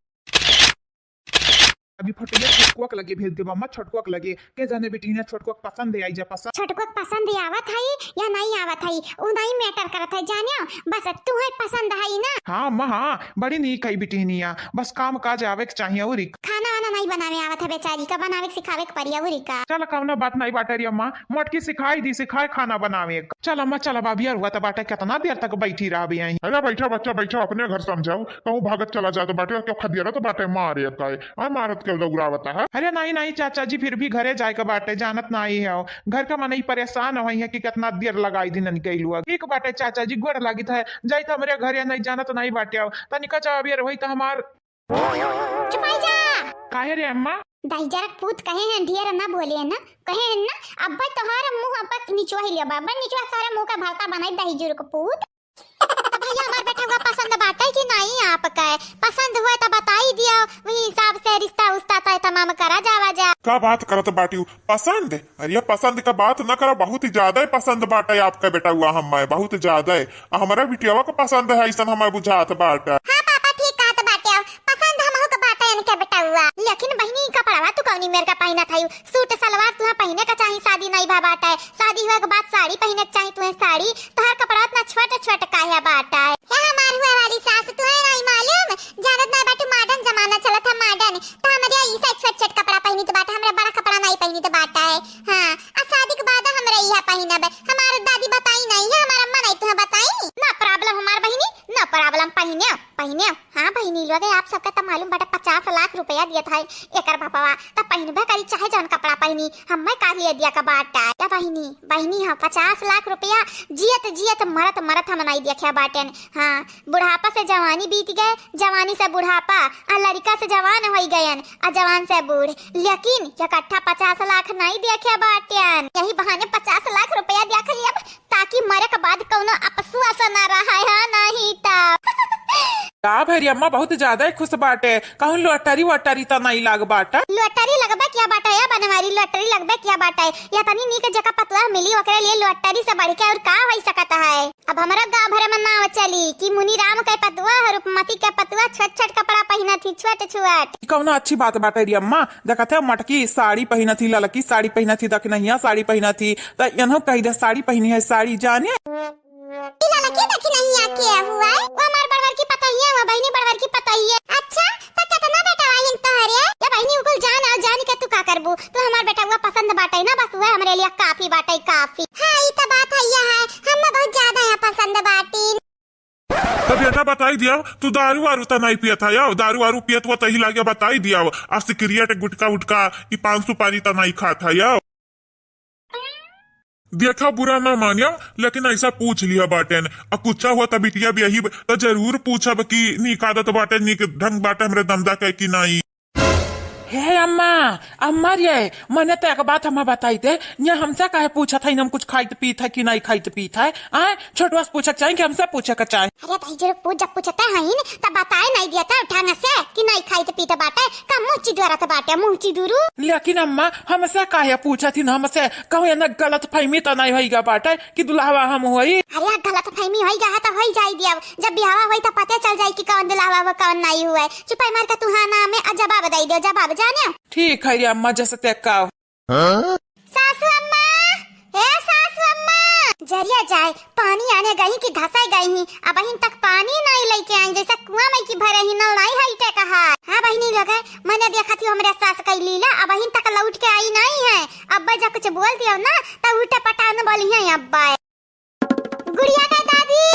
Speaker 2: अभी फोटो में छोटकुआ लगे भेज दे मम्मा छोटकुआ लगे के जाने बेटी ने छोटकुआ पसंद आई जा पसंद
Speaker 1: छोटकुआ पसंद आवत है या नहीं आवत है वो नहीं मैटर करत है जानियो बस तुम्हें पसंद है ना
Speaker 2: हाँ अम्मा हाँ बड़ी नहीं कही बेटी निया बस काम काज आवे के चाहिए और
Speaker 1: खाना वाना नहीं बनावे आवत है बेचारी का बनावे के सिखावे के परिया औरिका
Speaker 2: चल कौना बात नहीं बाटे रे अम्मा मोटकी सिखाए खाना बनावे चल अम्मा चल बाबी और हुआ तो बाटे कितना देर तक बैठी रह भी आई
Speaker 3: अरे बैठा बच्चा बैठा अपने घर समझाओ कहूँ भागत चला जाता बाटे क्या खदिया तो बाटे मारे का मारत के उड़ावता है
Speaker 2: अरे नहीं चाचा जी फिर भी घरे जाए के बाटे जानत नहीं है घर का मन ही परेशान हो है कि कितना देर लगाई दिन गई एक बाटे चाचा जी गोड़ लगी था जाई तो हमारे घरे नहीं जानत नहीं बाटे तनिका चाबियर वही तो हमार
Speaker 1: चुपाई जा
Speaker 2: काहे रे अम्मा
Speaker 1: दाई जरा पूत कहे हैं ढेर ना बोले ना कहे हैं ना अब्बा तुम्हारा मुंह अब्बा निचवा ही लिया बाबा निचवा सारा मुंह का भरता बनाई दही जुर को पूत भैया हमार बेटा हुआ पसंद बाटे कि नहीं आपका है पसंद हुआ तो बता ही दिया वही हिसाब से रिश्ता उस्ता तय तमाम करा जावा जा
Speaker 3: का बात करत बाटी पसंद अरे पसंद का बात न करा बहुत ही ज्यादा ही पसंद बाटे आपका बेटा हुआ हमें बहुत ज्यादा है हमारा बिटिया को पसंद है ऐसा हमें बुझात बाटे
Speaker 1: हाँ पापा ठीक कहत बाटे पसंद हमहु के बाटे इनके बेटा हुआ लेकिन बहनी कपड़ा तू कौनी मेरे का पहना था सूट सलवार तुहा पहने का चाहिए शादी नहीं भा बाटा है शादी हुआ के बाद साड़ी पहने चाहिए तुम्हें साड़ी तोहर कपड़ा इतना छोटे काहे बाटा है हमार हुआ वाली सास तुम्हें नहीं मालूम जानत ना बाटू मॉडर्न जमाना चला था मॉडर्न तो हमारे ई सेट कपड़ा पहनी तो बाटा हमरा बड़ा कपड़ा नहीं पहनी तो बाटा है हां आ शादी के बाद हमरा यह पहनब हमार दादी बताई नहीं है हमार अम्मा नहीं तुम्हें बताई ना प्रॉब्लम हमार बहनी ना प्रॉब्लम पहने हाँ बहनी लोग आप सबका तो मालूम बटा 50 लाख रुपया दिया था एकर बापा तब पहनबे करी चाहे जौन कपड़ा पहनी हमें का लिए दिया का बाटा या बहनी बहनी हाँ 50 लाख रुपया जियत जियत मरत मरत हम नहीं देखा बाटन। हाँ बुढ़ापा से जवानी बीत गए, जवानी से बुढ़ापा, आ लड़का से जवान हो गयन, आ जवान से बूढ़, लेकिन इकट्ठा 50 लाख नहीं देखे बाटन। यही बहाने 50 लाख रुपया देख लिया ताकि मरे के बाद कौनो अपसु ऐसा ना रहा है नहीं तब।
Speaker 2: का भरी अम्मा बहुत ज्यादा खुश बाटे, कहूँ लॉटरी वॉटरी तो नहीं लाग बाटा।
Speaker 1: लॉटरी लगबे क्या बाटा या बनवारी लॉटरी लगबे क्या बाटा या तनी नीक जगह पतवा मिली ओकरे लिए लॉटरी से बढ़ के और का हो सकता है। अब हमारा गांव भर में नाव चली कि मुनि राम के पतवा रूपमती के पतवा छोट छोट कपड़ा पहना थी छोट छोट।
Speaker 2: कौन अच्छी बात बाटे री अम्मा, देखा थे मटकी साड़ी पहना थी, ललकी साड़ी पहना थी, दखनहिया साड़ी पहना थी, तो इन्हों कही दे साड़ी पहनी है साड़ी जाने
Speaker 1: ललकी दखनहिया क्या हुआ वो हमार बड़वर की पता ही है, वो बहनी बड़वर की पता ही है। अच्छा तो कितना बेटा वाइन तोहरे या बहनी उकुल जान और जान के तू का करबू, तो हमार बेटा हुआ पसंद बाटे ना, बस हुआ हमरे लिए काफी बाटे काफी। हां ई तो बात है हम बहुत ज्यादा है पसंद बाटी।
Speaker 3: तो बेटा बताई दिया तू दारू वारू तो नहीं पिया था यार, दारू वारू पियत वो तही लागे बताई दिया आज सिगरेट गुटका उटका ये 500 पानी तो नहीं खाता यार। देखा बुरा ना मानिया लेकिन ऐसा पूछ लिया बाटेन, अब कुछ हुआ तब बिटिया भी यही तो जरूर पूछब कि नीक आदत बाटे नीक ढंग बाटे हमरे दमदा के कि नहीं।
Speaker 2: हे अम्मा अम्मा रे मैंने तो एक बात हमें बताई दे, ये हमसे कहे पूछा था हम कुछ खाइत पीत है कि नहीं खाइत पीत है, छोटवा से पूछा चाहे कि हमसे पूछा का चाहे।
Speaker 1: अरे भाई जरूर पूछ जब पूछता है तब बताए नहीं दिया था ढंग से कि नहीं खाइत पीत बाटे का मुंह द्वारा तो बाटे मुंह दूरू।
Speaker 2: लेकिन अम्मा हमसे कहे पूछा थी हमसे कहूँ ना गलत फहमी तो नहीं होगा बाटे कि दुल्हावा हम हुई।
Speaker 1: अरे गलत फहमी हो गया तो हो जाए दिया, जब ब्याह हुई तो पता चल जाए कि कौन दुल्हावा हुआ कौन नहीं हुआ। चुपाई मार का तू हाँ नाम है जवाब दे दो जवाब जाने।
Speaker 2: ठीक है रे अम्मा जैसे तेका
Speaker 1: सासू अम्मा हे सासू अम्मा जरिया जाए पानी आने गई कि धसाई गई अब अहिन तक पानी नहीं लेके आई, जैसे कुआं में की भरे ही नल नहीं है टे कहा। हां बहनी लोग मैंने देखा थी हमरे सास कई लीला अब अहिन तक लौट के आई नहीं है। अब्बा जा कुछ बोल दियो ना तो उल्टा पटान बोली है अब्बा। गुड़िया का दादी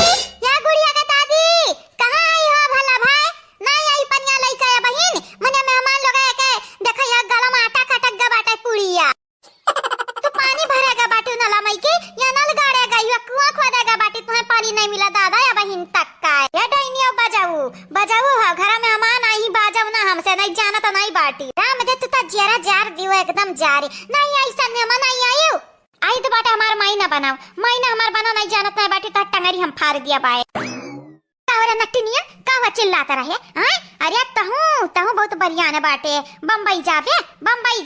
Speaker 1: या गुड़िया का दादी कहां आई हो भला भाई नहीं आई पनिया लइका है बहन मने मेहमान लोग है के देखा या गला में आटा खटक गा बाटे पुड़िया तो पानी भरेगा बाटे नला मई के या नल गाड़ेगा या कुआं खोदेगा बाटे तुम्हें पानी नहीं मिला दादा या बहन तक का या डाइनियो बजाऊ बजाऊ हो घर में मेहमान आई बाजाऊ ना हमसे नहीं जाना तो नहीं बाटी राम दे तू तो जरा जार दियो एकदम जारी नहीं ऐसा मेहमान आई आयो आई तो बाटे हमार माई ना बनाओ माई ना हमार बना नहीं जानत नहीं बाटे तो टंगरी हम फाड़ दिया बाए कावरा नट्टिनिया कावा चिल्लाता रहे। अरे तहू बहुत बढ़िया ने बाटे बम्बई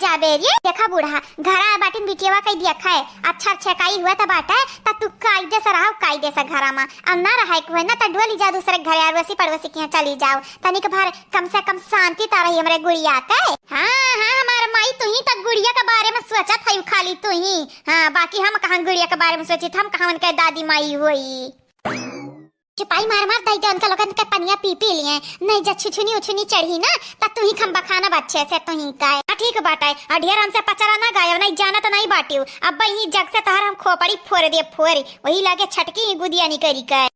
Speaker 1: जाबे रे देखा बूढ़ा घरा बाटिन बिटियावा कई देखा है अच्छा छकाई हुआ था बाटा त तू कायदे से रहो कायदे से घरा में अब ना रहा है ना त ढोली जा दूसरे घर आरवसी पड़ोसी के चली जाओ तनिक भर कम से कम शांति ता रही हमरे गुड़िया के। हां हमार माई तू ही तक गुड़िया के बारे में सोचा था खाली तू ही। हां बाकी हम कहां गुड़िया के बारे में सोची हम कहां उनके दादी माई हुई। चुपाई मार मार दाई उनका लोगन के पनिया पी लिए नहीं जब छुछुनी उछुनी चढ़ी ना तब तू ही खंबा खाना बच्चे से तू ही का ठीक बाटा है ढेर हमसे पचरा ना गायो नहीं जाना तो नहीं बाटियो अब ही जग से तहर हम खोपड़ी फोड़ दे फोड़ी वही लागे छटकी गुदिया नहीं करी का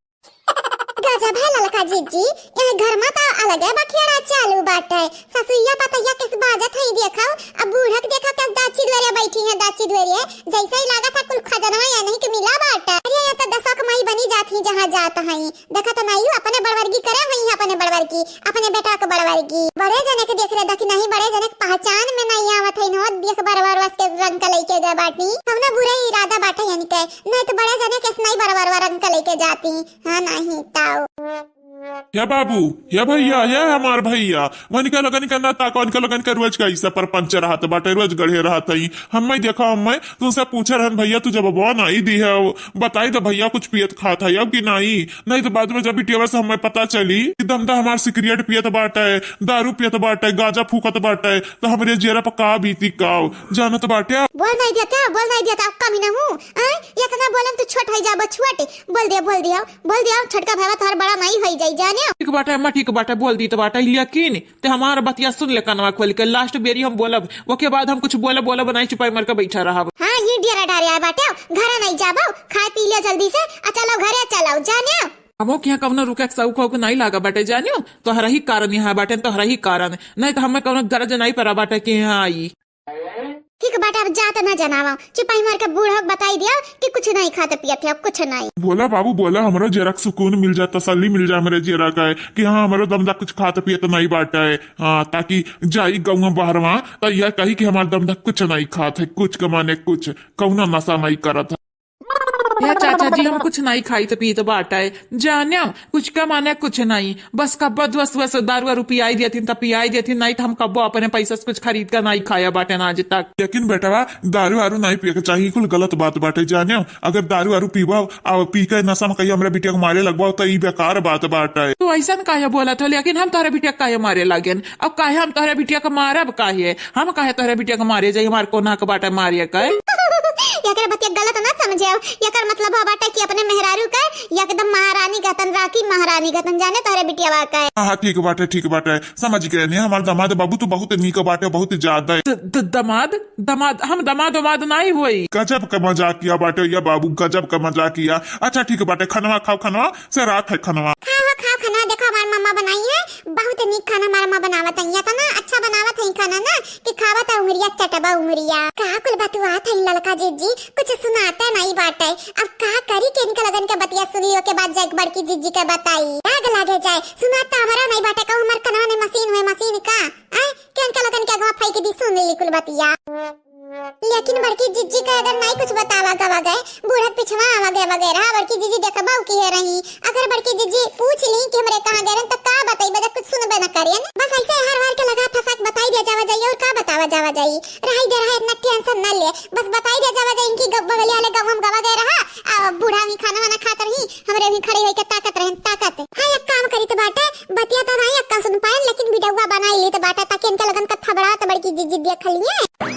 Speaker 1: गजब है ललका जीजी यह घर में तो अलग है बखेड़ा चालू बाटे ससुइया पतैया किस बाजत है देखो अब बूढ़क देखो किस दाची द्वारे बैठी है दाची द्वारे जैसे ही लगा था कुल खजनवा या नहीं कि मिला बाटा। अरे ये तो दशक माई बनी जाती जहां जात है देखा तो नहीं अपने बड़वर्गी करे वही अपने बड़वर्गी अपने बेटा को बड़वर्गी बड़े जने के देख रहे कि नहीं बड़े जने की पहचान में नहीं आवत है नो देख बरबर के रंग का लेके दे बाटी हमने बुरा इरादा बाटा यानी के नहीं तो बड़े जने किस नहीं बरबर रंग का लेके जाती। हां नहीं ताऊ
Speaker 3: या बाबू या भैया या हमार भैया मन के लगन करना ताकौन के लगन के रोज का ऐसा पर पंच रहा था बाटे रोज गढ़े रहा था हम देखा हम तुमसे पूछे रहन भैया तू जब बवा नहीं दी है बताई तो भैया कुछ पियत खाता है अब कि नहीं तो बाद में जब बिटिया से हमें पता चली कि दमदा हमार सिगरेट पियत बाटे दारू पियत बाटे गांजा फूकत बाटे तो हमारे जेरा पर का बीती का जानत बाटे
Speaker 1: बोल नहीं देता कमी ना हूं इतना बोलन तू छोट हो जा बछुआटे बोल दिया छोटका भाई थार बड़ा नहीं होई जाई जाने
Speaker 2: ठीक बाटे अम्मा ठीक बाटे बोल दी तो बाटे लेकिन ते हमारा बतिया सुन ले कनवा खोल के लास्ट बेरी हम बोलब ओके बाद हम कुछ बोलब नहीं चुपाई मार के बैठा रहा।
Speaker 1: हां ये डेरा डारे आए बाटे घर नहीं जाबो खाए पी ले जल्दी से चलो घरे चलाओ जाने।
Speaker 4: हमो के यहाँ कवनो रुके सौख उक नहीं लागा बाटे जानियो तोहरा ही कारण यहाँ बाटे तोहरा ही कारण नहीं तो हमें कवनो गरज नहीं पड़ा बाटे कि यहाँ आई।
Speaker 1: ठीक बाटे अब जात ना जनावा चिपाई मार के बूढ़ा बताई दिया कि कुछ नहीं खाते पियते अब कुछ नहीं।
Speaker 3: बोला बाबू बोला हमारा जरा सुकून मिल जाए तसल्ली मिल जाए हमारे जरा का है कि हाँ हमारा दमदा कुछ खाता पियता नहीं बाटा है। हाँ ताकि जाई गाँव बाहर वहाँ तो यह कही कि हमारा दमदा कुछ नहीं खाते कुछ कमाने कुछ कौना नशा नहीं करत है।
Speaker 4: या चाचा जी हम कुछ नहीं खाई तो पी तो बाटा है जानियो कुछ कमाने कुछ नहीं बस कब्बो बस दारू वारू पियाई देती तब पियाई देती नहीं तो हम कब्बो अपने पैसे से कुछ खरीद कर नहीं खाया बाटे ना आज तक।
Speaker 3: लेकिन बेटा दारू वारू नहीं पिए के चाहिए कुल गलत बात बाटे जानियो अगर दारू वारू पीबा और पी के नशा में कहीं हमारे बिटिया को मारे लगवाओ तो ये बेकार बात बाटा है।
Speaker 4: तो ऐसा काहे बोला था लेकिन हम तोहरा बिटिया काहे मारे लगे अब काहे हम तोहरा बिटिया को मारब काहे हम काहे तोहरा बिटिया को मारे जाए हमारे कोना के बाटा मारिया का
Speaker 1: याकर बतिया गलत ना समझे याकर मतलब बाटा कि अपने मेहरारू का एकदम महारानी गतन राखी महारानी गतन जाने तोहरे बिटिया वाका है।
Speaker 3: हाँ ठीक बाटे समझ गए नहीं हमारे दामाद बाबू तो बहुत नीक बाटे बहुत ज्यादा है।
Speaker 4: दमाद दमाद हम दमाद उमाद नहीं हुई
Speaker 3: गजब का मजाक किया बाटे या बाबू गजब का मजाक किया। अच्छा ठीक बाटे खनवा खाओ खनवा से रात है खनवा
Speaker 1: खाओ खाना देखो हमारी मम्मा बनाई है बहुत नीक खाना हमारा माँ बनावत है तो ना अच्छा बनावत है खाना ना कि खावत है उंगलिया चटबा उंगलिया का कुल बतुआत है लड़का जीजी कुछ सुनाता नहीं बाटे अब का करी के इनका लगन के बतिया सुनियो के बाद जग बड़की जीजी के बताई आग लागे जाए सुनाता हमारा नहीं बाटे कहूं हमार कनवा ने मशीन का आ के इनका लगन के गवा फाई के दी सुन ली कुल बतिया लेकिन बड़की जीजी का अगर नहीं कुछ बतावा गवा गए बूढ़ा पिछवा वगैरह बड़की जीजी देखबा की है रही अगर बड़की जीजी पूछ ली कि हमरे कहां गए तो का बताई बजा कुछ सुनबे न करिए बस ऐसे हर बार के लगा फसाक बताई दे जावा जाइए और का बतावा जावा जाई रही दे रहा इतना टेंशन न ले बस बताई दे जावा जाई इनकी बगल वाले गांव हम गवा गए रहा बूढ़ा भी खाना वाना खात रही हमरे भी खड़े होके ताकत हां एक काम करी तो बाटे बतिया तो नहीं अक्का सुन पाए लेकिन वीडियोवा बनाई ली तो बाटे ताकि इनका लगन का थबड़ा तो बड़की जीजी देख लिए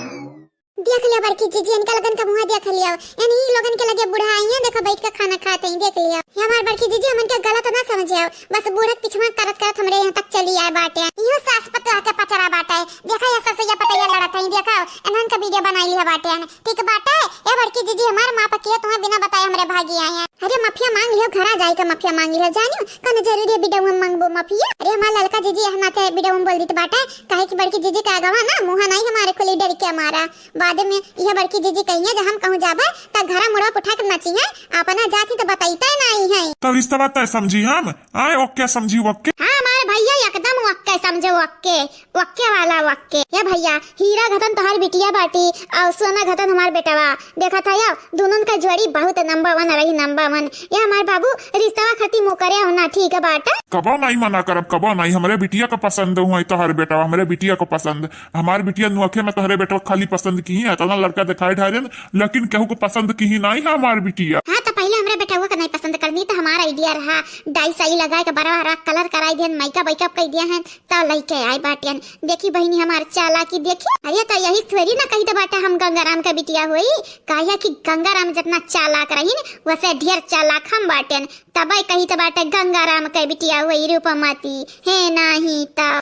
Speaker 1: देख लिया बड़की जीजी इनका लगन का मुंह देख लिया यानी लोगन के लगे बुढ़ा आई है देखो बैठ के खाना खाते हैं देख लिया हमार बड़की जीजी हमन के गलत ना समझे बस बूढ़ा पिछवा करत हमरे यहां तक चली आए बाटे यो सास पता के पचरा बाटे देखा या ससैया पतैया लड़त है देखा एनन का वीडियो बनाई लिया बाटे ठीक बाटे ए बड़की जीजी हमार मां पकिया तुम्हें बिना बताए हमरे भागी आए हैं अरे माफिया मांग लियो घरा जाए का माफिया मांग लियो जानियो कने जरूरी है वीडियो में मांगबो माफिया अरे हमार लड़का जीजी यहां ते वीडियो में बोल दी बाटे काहे कि बड़की जीजी का गवा ना मुंह नहीं हमारे को डर के मारा बाद में यह बड़की जीजी कहिए जब हम कहूं जाबे त घरा मुड़ा उठा के नची है अपना जाति तो बताईता नहीं है
Speaker 3: तब रिश्ता बात समझी हम आए ओके समझी ओके
Speaker 1: हां हमारे भैया एकदम वक्के समझो वक्के वाला वक्के ये भैया हीरा घतन तोहर बिटिया बाटी और सोना घतन हमार बेटवा देखा था या दोनों का जोड़ी बहुत नंबर 1 रही नंबर 1 ये हमार बाबू रिश्ता खत्म हो करे होना ठीक है बाटा
Speaker 3: कबो नहीं मना करब कबो नहीं हमारे बिटिया को पसंद हुआ तोहर बेटा हमारे बिटिया को पसंद हमारे बिटिया नुखे में तोहरे बेटा खाली पसंद की है तना लड़का दिखाई ढारे लेकिन केहू को पसंद की ही नहीं है हमारी बिटिया।
Speaker 1: हाँ तो पहले हमारे बेटा का नहीं पसंद करनी तो हमारा आइडिया रहा डाई साई लगा के बड़ा हरा कलर कराई दिया मेकअप कर दिया है तो लइके आई बाटियन देखी बहनी हमार चालाकी देखी अरे तो यही थोड़ी ना कही तो बाटा हम गंगाराम का बिटिया हुई कहा कि गंगाराम जितना चालाक रही वैसे ढेर चालाक हम बाटियन तब कही तो बाटा गंगाराम का बिटिया हुई रूपमती है नहीं तब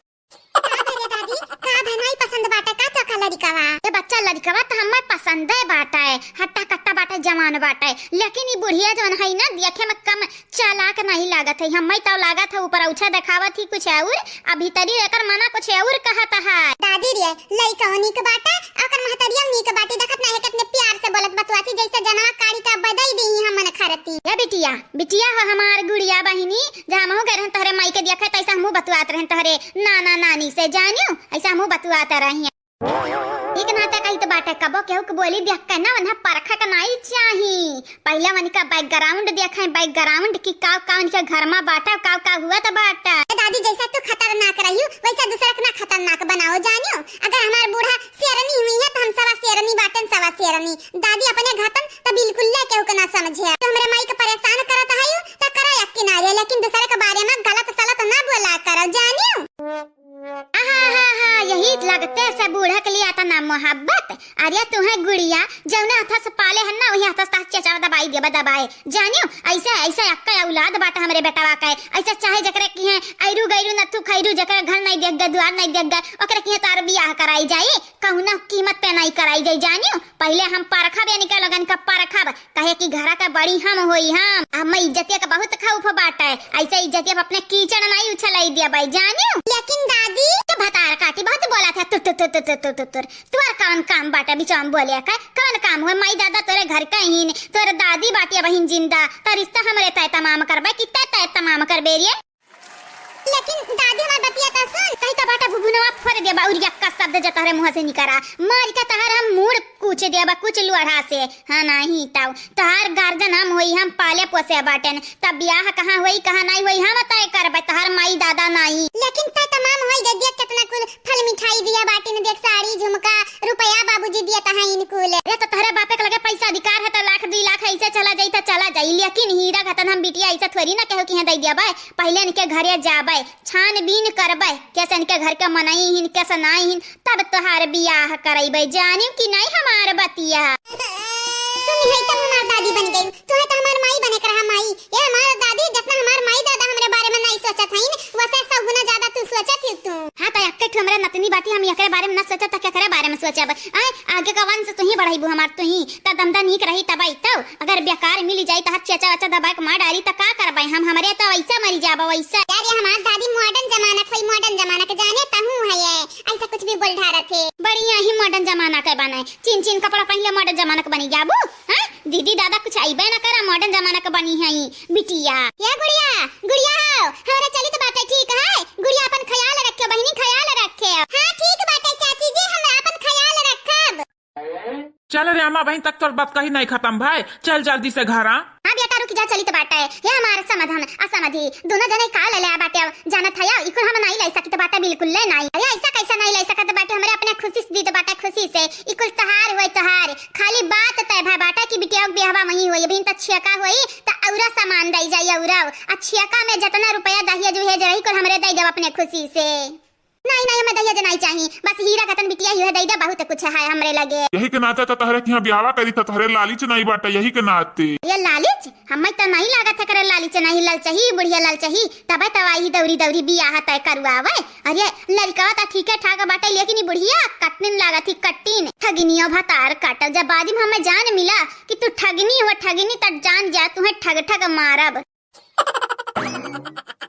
Speaker 1: दादी का नहीं पसंद बाटा का तो का लड़कावा ये बच्चा लड़कावा तो हमें पसंद है बाटा है हट्टा कट्टा बाटा जवान बाटा है लेकिन ये बुढ़िया जो है ना देखे में कम चालाक नहीं लागत है हमें तो लागत है ऊपर उछा दिखावत ही कुछ और अभी तरी एकर मना कुछ और कहत है दादी रे लइका नीक बाटा अकर महतरिया नीक बाटी देखत नहीं कितने प्यार से बोलत बतवाती जैसे जनवा काड़ी का बदई दी हमन खरती ये बिटिया बिटिया हो हमार गुड़िया बहिनी जहां हो गए तोहरे माई के देखे तैसा हमहू बतवात रहे तोहरे नाना नानी से जानियो ऐसा हमहू बतवाता रही एक नाता कही तो बाटे कबो केहू के बोली देख के ना उन्हें परखा का नहीं चाहिए पहले मन का बैकग्राउंड देखा है बैकग्राउंड की का उनके घर में बाटा का हुआ तो बाटा दादी जैसा तू खतरनाक रही वैसा दूसरा को ना खतरनाक बनाओ जानियो अगर हमारा बूढ़ा शेरनी हुई है तो हम सवा शेरनी बाटन सवा शेरनी दादी अपने घातन तो बिल्कुल ले केहू के ना समझे तो हमरे माई के परेशान करत है तो करा एक किनारे लेकिन दूसरे के बारे में गलत सलत ना बोला करो जानियो यही लगता तैसे बूढ़ा के लिए आता ना मोहब्बत। अरे तुम्हें गुड़िया जौने हाथ से पाले है ना वही हाथ से चचा दबाई देबा दबाए जानियो। ऐसे ऐसे अक्का औलाद बाटा हमरे बेटावा का ऐसे चाहे जकरे की है ऐरू गैरू नथु खैरू जकरे घर नहीं देख गे द्वार नहीं देख गे ओकरे की तार बियाह कराई जाए कहू ना कीमत पे नहीं कराई जाए जानियो। पहले हम परखब या निकल लगन का परखब कहे कि घरा का बड़ी हम होई हम इज्जतिया का बहुत खौफ बाटा है। ऐसे इज्जतिया अपने कीचड़ नहीं उछलाई दिया भाई जानियो। लेकिन दादी तो भतार काटी बहुत बोला था तुर कौन काम बाटा बिचाम बोले का कौन काम हुआ माई दादा तोरे घर का ही तोरे दादी बाटिया बहन जिंदा तो रिश्ता हमरे तय तमाम करबे कितना तय तमाम करबे रे। लेकिन दादी हमार बतिया ता सुन कहीं तो बाटा बुबुनवा फोड़ दे बाउरिया का शब्द जो तहरे मुंह से निकरा मार का तहर हम मूड कुछ देबा कुछ लुढ़ा से। हां नहीं ताऊ तहार गार्जन हम होई हम पाले पोसे बाटन तब ब्याह कहां होई कहां नहीं होई हम तय करबे तहार माई दादा नहीं। लेकिन तय तमाम होई गए देख कितना कुल फल मिठाई दिया बाटी ने देख साड़ी झुमका रुपया बाबूजी दिया तहां इनकुल रे तो तहरे बापे के लगे पैसा अधिकार है तो लाख 2 लाख ऐसे चला जाई तो चला जाई। लेकिन हीरा घतन हम बिटिया ऐसा थोड़ी ना कहो कि दे दिया भाई पहले इनके घरे जाबे छानबीन करबे कैसे इनके घर के मनाई हिन कैसे नहीं हिन तब तोहार बियाह करैबे जानिम कि नहीं हमार बतिया। तुम है तब हमार दादी बन गई तू है तो हमार माई बने कर माई ये हमार दादी जितना हमार माई दादा हमरे बारे में नहीं सोचत हईन वैसे 100 गुना ज्यादा तू सोचत ही तू। हां तो अक्के ठो हमरा नतनी बाटी हम एकरे बारे में ना सोचत त केकरे बारे में सोचब आगे का वंश तू ही बढ़ाईबू हमार तू ही त दमदा नीक रही तबई तो अगर बेकार मिल जाई त हाथ चचा चचा दबा के मार डाली त का करबे हम हमरे तो वैसा मर जाबो वैसा। यार ये हमार दादी मॉडर्न जमाना कोई मॉडर्न जमाना के जाने तहू है ये ऐसा कुछ भी बोल ढारा थे बढ़िया ही मॉडर्न जमाना के बनाए चिन चिन कपड़ा पहले मॉडर्न जमाना के बनी जाबू। हां दीदी दादा कुछ आईबे ना करा मॉडर्न जमाना के बनी है बिटिया। या गुड़िया गुड़िया हो हमरा चली तो बात है ठीक है गुड़िया अपन ख्याल रखे बहनी ख्याल रखे। हां ठीक बात है चाची जी हम अपन ख्याल रखब।
Speaker 4: चल रे अम्मा बहन तक तो बात कहीं नहीं खत्म भाई चल जल्दी से घर आ।
Speaker 1: हां बेटा रुक जा चली तो बात है ये हमारा समाधान असमाधि दोनों जने का ले बाटे जाना था या इको हम नहीं ले सकते बाटे बिल्कुल ले नहीं। अरे ऐसा कैसा नहीं ले सकते बाटे हमरे अपने खुशी से दी तो बाटे खुशी से इको तहार होई तहार खाली बात तय भाई बाटा की बिटिया बियाहवा वही होई बिन त छियका होई त औरा सामान दई जाई औरा आ छियका में जितना रुपया दहिया जो है जरही को हमरे दई देब अपने खुशी से। नहीं नहीं हमें दहिया नहीं चाहिए बस हीरा खतन बिटिया ही है दई दे बहुत कुछ है हमरे लगे।
Speaker 3: यही के नाते तो तहरे के यहाँ ब्याहवा करी था तहरे लालिच नहीं बाटा यही के नाते।
Speaker 1: ये लालिच हमें तो नहीं लागत है करे लालिच नहीं लल चाहिए बुढ़िया लल चाहिए तबे तवाई दौरी दौरी बियाह तय करवावे। अरे लड़का तो ठीक है ठाक बाटे लेकिन बुढ़िया कटनिन लागत ही कट्टीन ठगनियो भतार काटल जब बाद में हमें जान मिला कि तू ठगनी हो ठगनी तब जान जा तुम्हें ठग ठग मारब।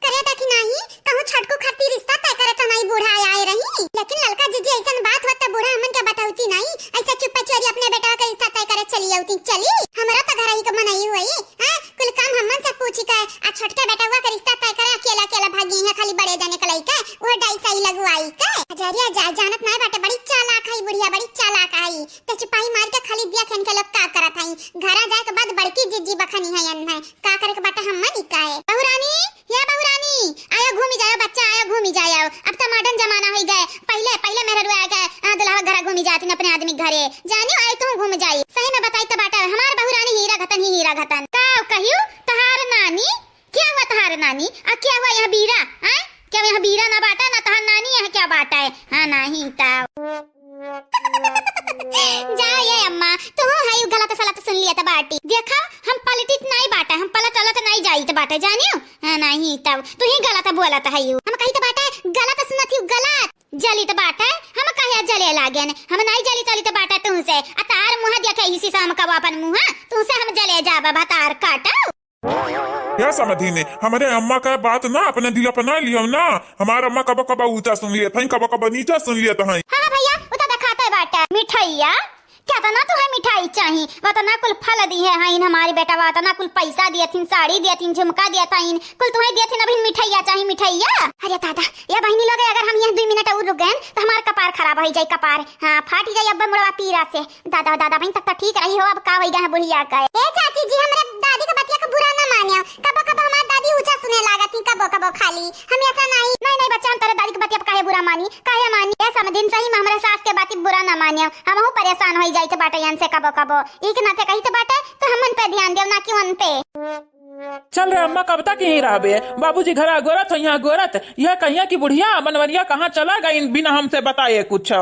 Speaker 1: करे ताकि नहीं कहूं छटको खट्टी रिश्ता तय करे तो नहीं बूढ़ा आए रही लेकिन लड़का जीजी ऐसन बात होत त बूढ़ा हमन के बताउती नहीं ऐसा चुप्पा चोरी अपने बेटा का रिश्ता तय करे चली आउती चली हमरा तो घर ही को मनाई हुई हां कुल काम हमन से पूछी के आ छटका बेटा हुआ का रिश्ता तय करे अकेला अकेला भागी है खाली बड़े जाने के लइका वो डाई सही लगवाई के हजारिया जा जानत नहीं बाटे बड़ी चालाक है बुढ़िया बड़ी चालाक है त चुपाई मार के खाली दिया खन के लोग का करत हई घरा जाए के बाद बड़की जीजी बखनी है अन्ना का करे के बाटे हमन ही काए। बहुरानी या बहुरानी आयो घूमी जाओ बच्चा आयो घूमी जाओ अब तो मॉडर्न जमाना हो गए पहले पहले मेरे रुआ गए दुल्हा घर घूमी जाती अपने आदमी घरे जानियो आए तू घूम जाई सही में बताई तो बाटा हमार बहुरानी हीरा घतन ही हीरा घतन का कहियो तहार नानी क्या हुआ तहार नानी आ क्या हुआ यहाँ बीरा हैं क्या यहाँ बीरा ना बाटा ना तहार नानी यहाँ क्या बाटा है। हाँ नहीं ताऊ जाओ ये अम्मा तू है यू गलत सलत सुन लिया था बाटी देखा हम पलटित नहीं बाटा हम पलट अलट नहीं जाई तो बाटा जानियो। हाँ नहीं तब तू ही गलत बोला था यू हम कही तो बाटा गलत सुनत ही गलत जली तो बाटा हम कहे जले लागे हम नहीं जली तली तो बाटा तू से अतार मुंह देखे इसी शाम का अपन मुंह तू से हम जले जाबा भतार काटा।
Speaker 3: क्या समझी ने हमारे अम्मा का बात ना अपने दिल पर ना लियो ना हमारे अम्मा कब कब ऊंचा सुन लिया था कब कब नीचा सुन लिया था।
Speaker 1: हाँ भैया उता दिखाता है बाटा मिठाइया क्या तो ना तो है मिठाई चाहिए वो तो ना कुल फल दी है हाँ इन हमारे बेटा वो तो ना कुल पैसा दिया थी साड़ी दिया थी झुमका दिया था इन कुल तुम्हें दिया थी ना बिन मिठाइया चाहिए मिठाइया। अरे दादा ये बहनी लोग अगर हम यहाँ 2 मिनट और रुक गए तो हमारा कपार खराब हो जाए कपार हाँ फाट जाए अब मुड़वा पीरा से दादा दादा बहन तक तो ठीक रही हो अब का हो गया बुढ़िया का। ए चाची जी हमारे दादी का बतिया को बुरा ना मानियो कबो कबो हमारी दादी ऊंचा सुने लागत थी कबो कबो खाली हम ऐसा नहीं बच्चा हम तेरे दादी की बतिया काहे बुरा मानी काहे मानी ऐसा में दिन सही में हमारे सास के बात बुरा ना मानियो हम हो परेशान हो जाए तो बाटे यन से कबो कबो एक नाते कही तो बाटे तो हमन पे ध्यान देव ना कि उन पे।
Speaker 4: चल रे अम्मा कब तक यहीं रहबे बाबूजी घर गोरत यहाँ गोरत यह कहिया की बुढ़िया बनवरिया कहाँ चला गई बिना हमसे बताए कुछ।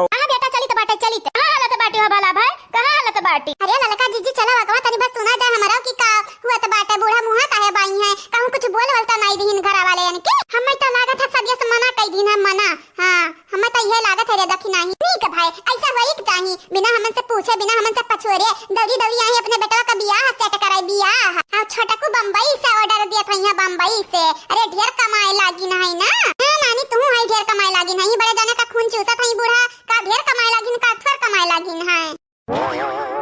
Speaker 1: बाटी हो बाला भाई, कहां हालत बाटी? अरे ललका जीजी चला वगवा तनी बस सुना जा हमारा की का हुआ त बाटे बूढ़ा मुहा काहे बाई है, कहूं कुछ बोल बोलता नहीं दीन घर वाले यानी के हमें तो लागत है सदिया से मना कई दिन हम मना। हां हमें तो यह लागत है रे देखी नहीं ठीक है भाई, ऐसा होई कि चाहिए बिना हमन से पूछे बिना हमन से पछोरे दौड़ी दौड़ी आई अपने बेटा का बियाह सेट कराई बियाह। आ छोटा को बम्बई से ऑर्डर दिया था यहाँ बम्बई से, अरे ढेर कमाए लागी नहीं ना। हां नानी तू है ढेर कमाए लागी नहीं, बड़े जाने का खून चूसा था बूढ़ा का ढेर कमाए लागी का थोड़ कमाए लागी है।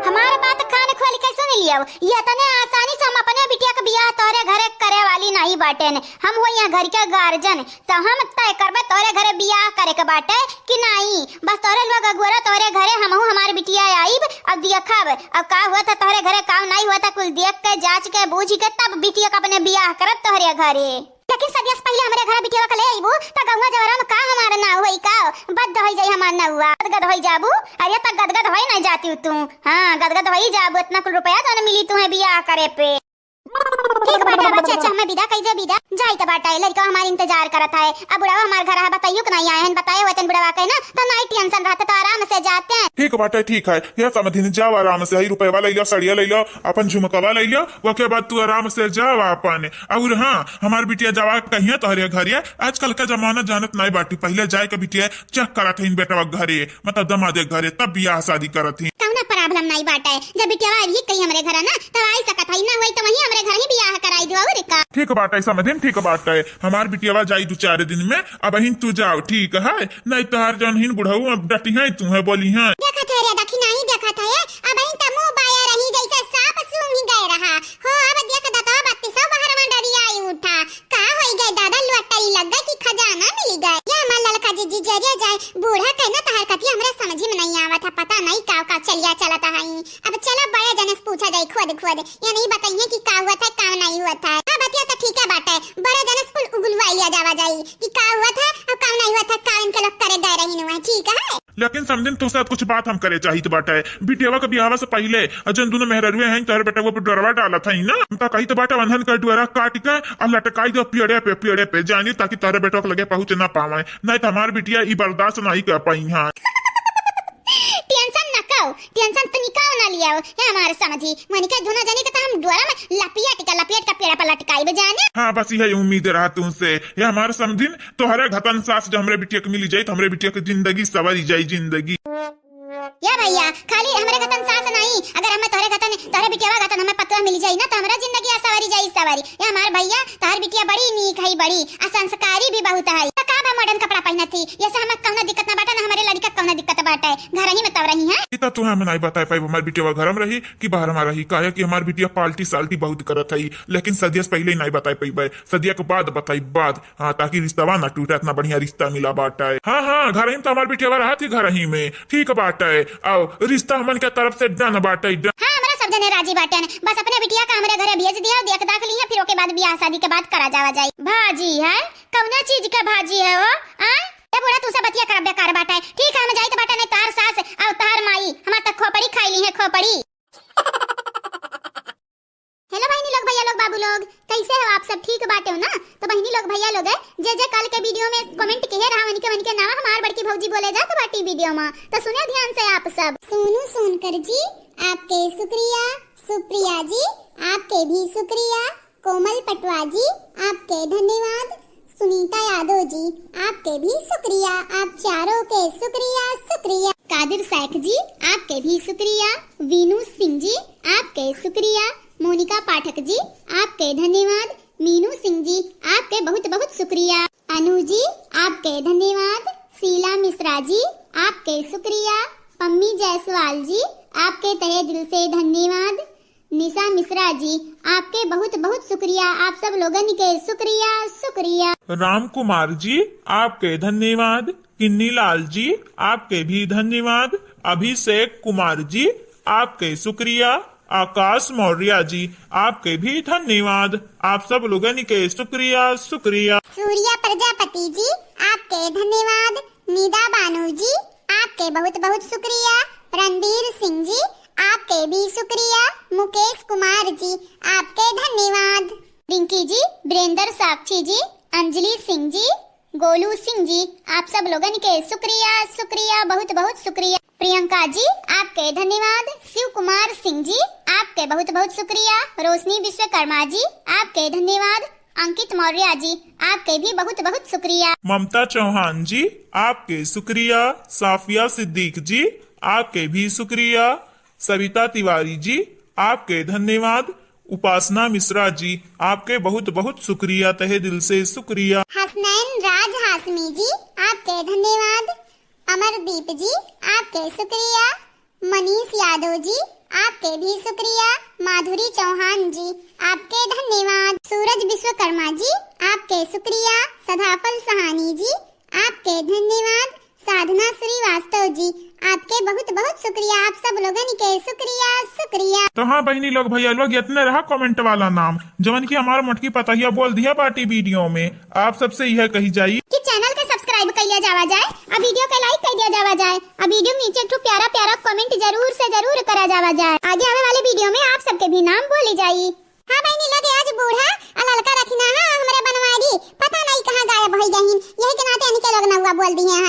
Speaker 1: हमारे बात कान खोल के सुन लियो, ये तने आसानी से हम अपने बिटिया के बियाह तोरे घरे करे वाली नहीं बाटे ने, हम हो यहाँ घर के गार्जियन तो हम तय करबे तोरे घरे बियाह करे के बाटे कि नहीं। बस तोरे लोग अगुरा तोरे घरे हम हमारे बिटिया आईब अब देखब अब का हुआ था तोरे घरे का नहीं हुआ था, कुल देख के जांच के बूझ के तब बिटिया का अपने बियाह करब तोरे घरे। लेकिन सदिया से पहले हमारे घर बिटिया का ले आईबू त गंगा जवरा में का हमारा ना होई का बद होई जाई हमार ना हुआ गदगद होई जाबू। अरे त गदगद होई नहीं जाती तू, हां गदगद होई जाबू, इतना कुल रुपया तो मिली तुम्हें बियाह करे पे। ठीक बाटा बच्चे अच्छा हमें विदा कई दे विदा जाई त बाटा लड़का हमारे इंतजार करत है। अब बुढ़ावा हमारे घर है बताइयो कि नहीं आए हैं, बताए हुए तन बुढ़ावा के ना तो नहीं टेंशन रहता तो आराम से जाते हैं।
Speaker 3: ठीक बाटे ठीक है, यह समझिन जाओ आराम से, हई रुपया ले लो सड़िया ले लो अपन झुमकवा ले लो, उसके बाद तू आराम से जाओ अपन। और हाँ हमार बिटिया जावा कहिए तोहरे घरे, आजकल का जमाना जानत नहीं बाटी, पहले जाए के बिटिया चेक करत हईन बेटा घरे मतलब दमादे घरे तब बियाह शादी करत ही।
Speaker 1: कौना प्रॉब्लम नहीं बाटा है, जब बिटिया आई कहीं हमारे घर ना तब आई सकत है ना, वही तो वही हमारे घर ही बियाह कराई दो और का।
Speaker 3: ठीक बात है समझिन ठीक बात है, हमार बिटिया जाई 2-4 दिन में, अब हिन तू जाओ ठीक है, नहीं तो हर जन हिन बुढ़ऊ अब डटी है तू है बोली है।
Speaker 1: देखा था रे देखी नहीं देखा था अब हिन त मुंह बाया रही जैसे सांप सूंघ ही गए रहा हो। अब देख दादा बत्ती सब बाहर में डरी आई उठा का होई गए दादा लुटाई लग गई कि खजाना मिल गए। या हमार ललका जीजी जरिया जाए बूढ़ा कहना तहर कती हमरा समझ में नहीं आवत था, पता नहीं का चलिया चलता है। अब चला बड़े जने से पूछा जाए खुद ये नहीं बताइए कि का हुआ था का नहीं हुआ था। हां बतिया तो ठीक है बात है, बड़े जने से उगलवा लिया जावा जाई कि का हुआ था और का नहीं हुआ था, का इनके लोग करे गए रही हुआ ठीक है।
Speaker 3: लेकिन समझिन तो साथ कुछ बात हम करे चाहिए बाटा है, बिटियावा के बियाह से पहले जन दोनों मेहररुए हैं तोहरे बेटा वो डरवा डाला था ना, हम तो कही तो बाटा बंधन कर डुअरा काट के और लटकाई दो पेड़े पे जानी ताकि तोहरे बेटा को लगे पहुंच ना पावे, नहीं तो हमारी बिटिया ई बर्दाश्त नहीं कर पाई। हाँ
Speaker 1: टेंशन न करो, टेंशन तो निकाल ना लिया है हमारे समझी मनी के दोनों जने के तो हम डोरा में लपेट का पेड़ पर लटकाई बजाने।
Speaker 3: हाँ बस यही उम्मीद रहा तुमसे, ये हमारे समझिन तोहरे घतन सास जो हमरे बिटिया को मिली जाये तो हमरे बिटिया की जिंदगी सवारी जाये जिंदगी।
Speaker 1: या भैया खाली हमारे घतन सास नहीं, अगर हमें तोहरे बिटिया घतन हमें पतवा मिल जाई ना तो हमारा जिंदगी सवारी जाई सवारी। या हमारे भैया तोहर बिटिया बड़ी नीक है बड़ी संस्कारी भी बहुत है, का बा मॉडर्न कपड़ा पहनत थी जैसे हमें कौनो दिक्कत ना बाटा ना हमारे लड़का कौनो दिक्कत बाटा है, घर ही में तब रही है।
Speaker 3: इतना तो हमें नहीं बता पाई हमारी बिटिया घर में रही कि बाहर में रही, काहे कि हमारी बिटिया पाल्टी साल्टी बहुत करत है, लेकिन सदिया से पहले ही नहीं बता पाई, सदिया के बाद बताई बाद। हाँ ताकि रिश्ता ना टूटा, इतना बढ़िया रिश्ता मिला बाटा है। हाँ घर ही तो हमारी बिटिया रहा थी घर ही में ठीक बाटा है, आओ रिश्ता हमन के तरफ से डन बाटा है।
Speaker 1: हाँ हमारा सब जने राजी बाटे हैं, बस अपने बिटिया का हमारे घरे भेज दिया देख दाख लिया फिर ओके बाद बियाह शादी के बाद करा जावा जाए। भाजी है कौना चीज का भाजी है वो ए बुढ़ा तू सब बतिया कर बेकार बाटा है ठीक है, हम जाई तो बाटा नहीं तार सास और तार माई हमार तक खोपड़ी खाई ली है खोपड़ी। हेलो बहनी लोग भैया लोग बाबू लोग कैसे हो आप सब ठीक बाटे हो ना। तो बहनी लोग भैया लोग है जे कल के वीडियो में कमेंट किए रहा वनिके नाम हमार बड़की भौजी बोले जा तो बाटी वीडियो में तो सुने ध्यान से आप सब। सोनू सोनकर जी आपके शुक्रिया, सुप्रिया जी आपके भी शुक्रिया, कोमल पटवा जी आपके धन्यवाद, सुनीता यादव जी आपके भी शुक्रिया, आप चारों के शुक्रिया। कादिर शेख जी आपके भी शुक्रिया, वीनू सिंह जी आपके शुक्रिया, मोनिका पाठक जी आपके धन्यवाद, मीनू सिंह जी आपके बहुत बहुत शुक्रिया, अनु जी आपके धन्यवाद, शीला मिश्रा जी आपके शुक्रिया, पम्मी जायसवाल जी आपके तहे दिल से धन्यवाद, निशा मिश्रा जी आपके बहुत बहुत शुक्रिया, आप सब लोगन के शुक्रिया।
Speaker 3: राम कुमार जी आपके धन्यवाद, किन्नी लाल जी आपके भी धन्यवाद, अभिषेक कुमार जी आपके शुक्रिया, आकाश मौर्य जी आपके भी धन्यवाद, आप सब लोगन के शुक्रिया।
Speaker 1: सूर्या प्रजापति जी आपके धन्यवाद, निदा बानू जी आपके बहुत बहुत शुक्रिया, रणबीर सिंह जी आपके भी शुक्रिया, मुकेश कुमार जी आपके धन्यवाद, रिंकी जी, ब्रेंदर साक्षी जी, अंजलि सिंह जी, गोलू सिंह जी आप सब लोगन के शुक्रिया बहुत बहुत शुक्रिया। प्रियंका जी आपके धन्यवाद। शिव कुमार सिंह जी आपके बहुत बहुत शुक्रिया। रोशनी विश्वकर्मा जी आपके धन्यवाद। अंकित मौर्य जी आपके भी बहुत बहुत शुक्रिया।
Speaker 5: ममता चौहान जी आपके शुक्रिया। साफिया सिद्दीक जी आपके भी शुक्रिया। सविता तिवारी जी आपके धन्यवाद। उपासना मिश्रा जी आपके बहुत बहुत शुक्रिया, तहे दिल से शुक्रिया।
Speaker 1: हसनैन राज हाशमी जी आपके धन्यवाद। अमरदीप जी आपके शुक्रिया। मनीष यादव जी आपके भी शुक्रिया। माधुरी चौहान जी आपके धन्यवाद। सूरज विश्वकर्मा जी आपके शुक्रिया। सदाफल सहानी जी आपके धन्यवाद। साधना श्रीवास्तव जी आपके बहुत बहुत शुक्रिया। आप सब लोगन के शुक्रिया शुक्रिया।
Speaker 5: तो हाँ बहनी लोग भैया लोग, इतने रहा कमेंट वाला नाम जवन की हमारा मटकी पतहिया बोल दिया पार्टी वीडियो में। आप सबसे यह कही जाई
Speaker 1: कि चैनल के सब्सक्राइब कर लिया जावा जाए, अब वीडियो के लाइक कर दिया जावा जाए, अब वीडियो में नीचे एक प्यारा प्यारा कमेंट जरूर से जरूर करा जावा जाए। आगे आने वाले वीडियो में आप सबके भी नाम बोली जाई। हाँ बहनी लोग, आज बूढ़ा लड़का रखना है हमारे बनवारी, पता नहीं कहाँ गायब हो गई। यही के नाते इनके लोग नौवा बोल दिए हैं।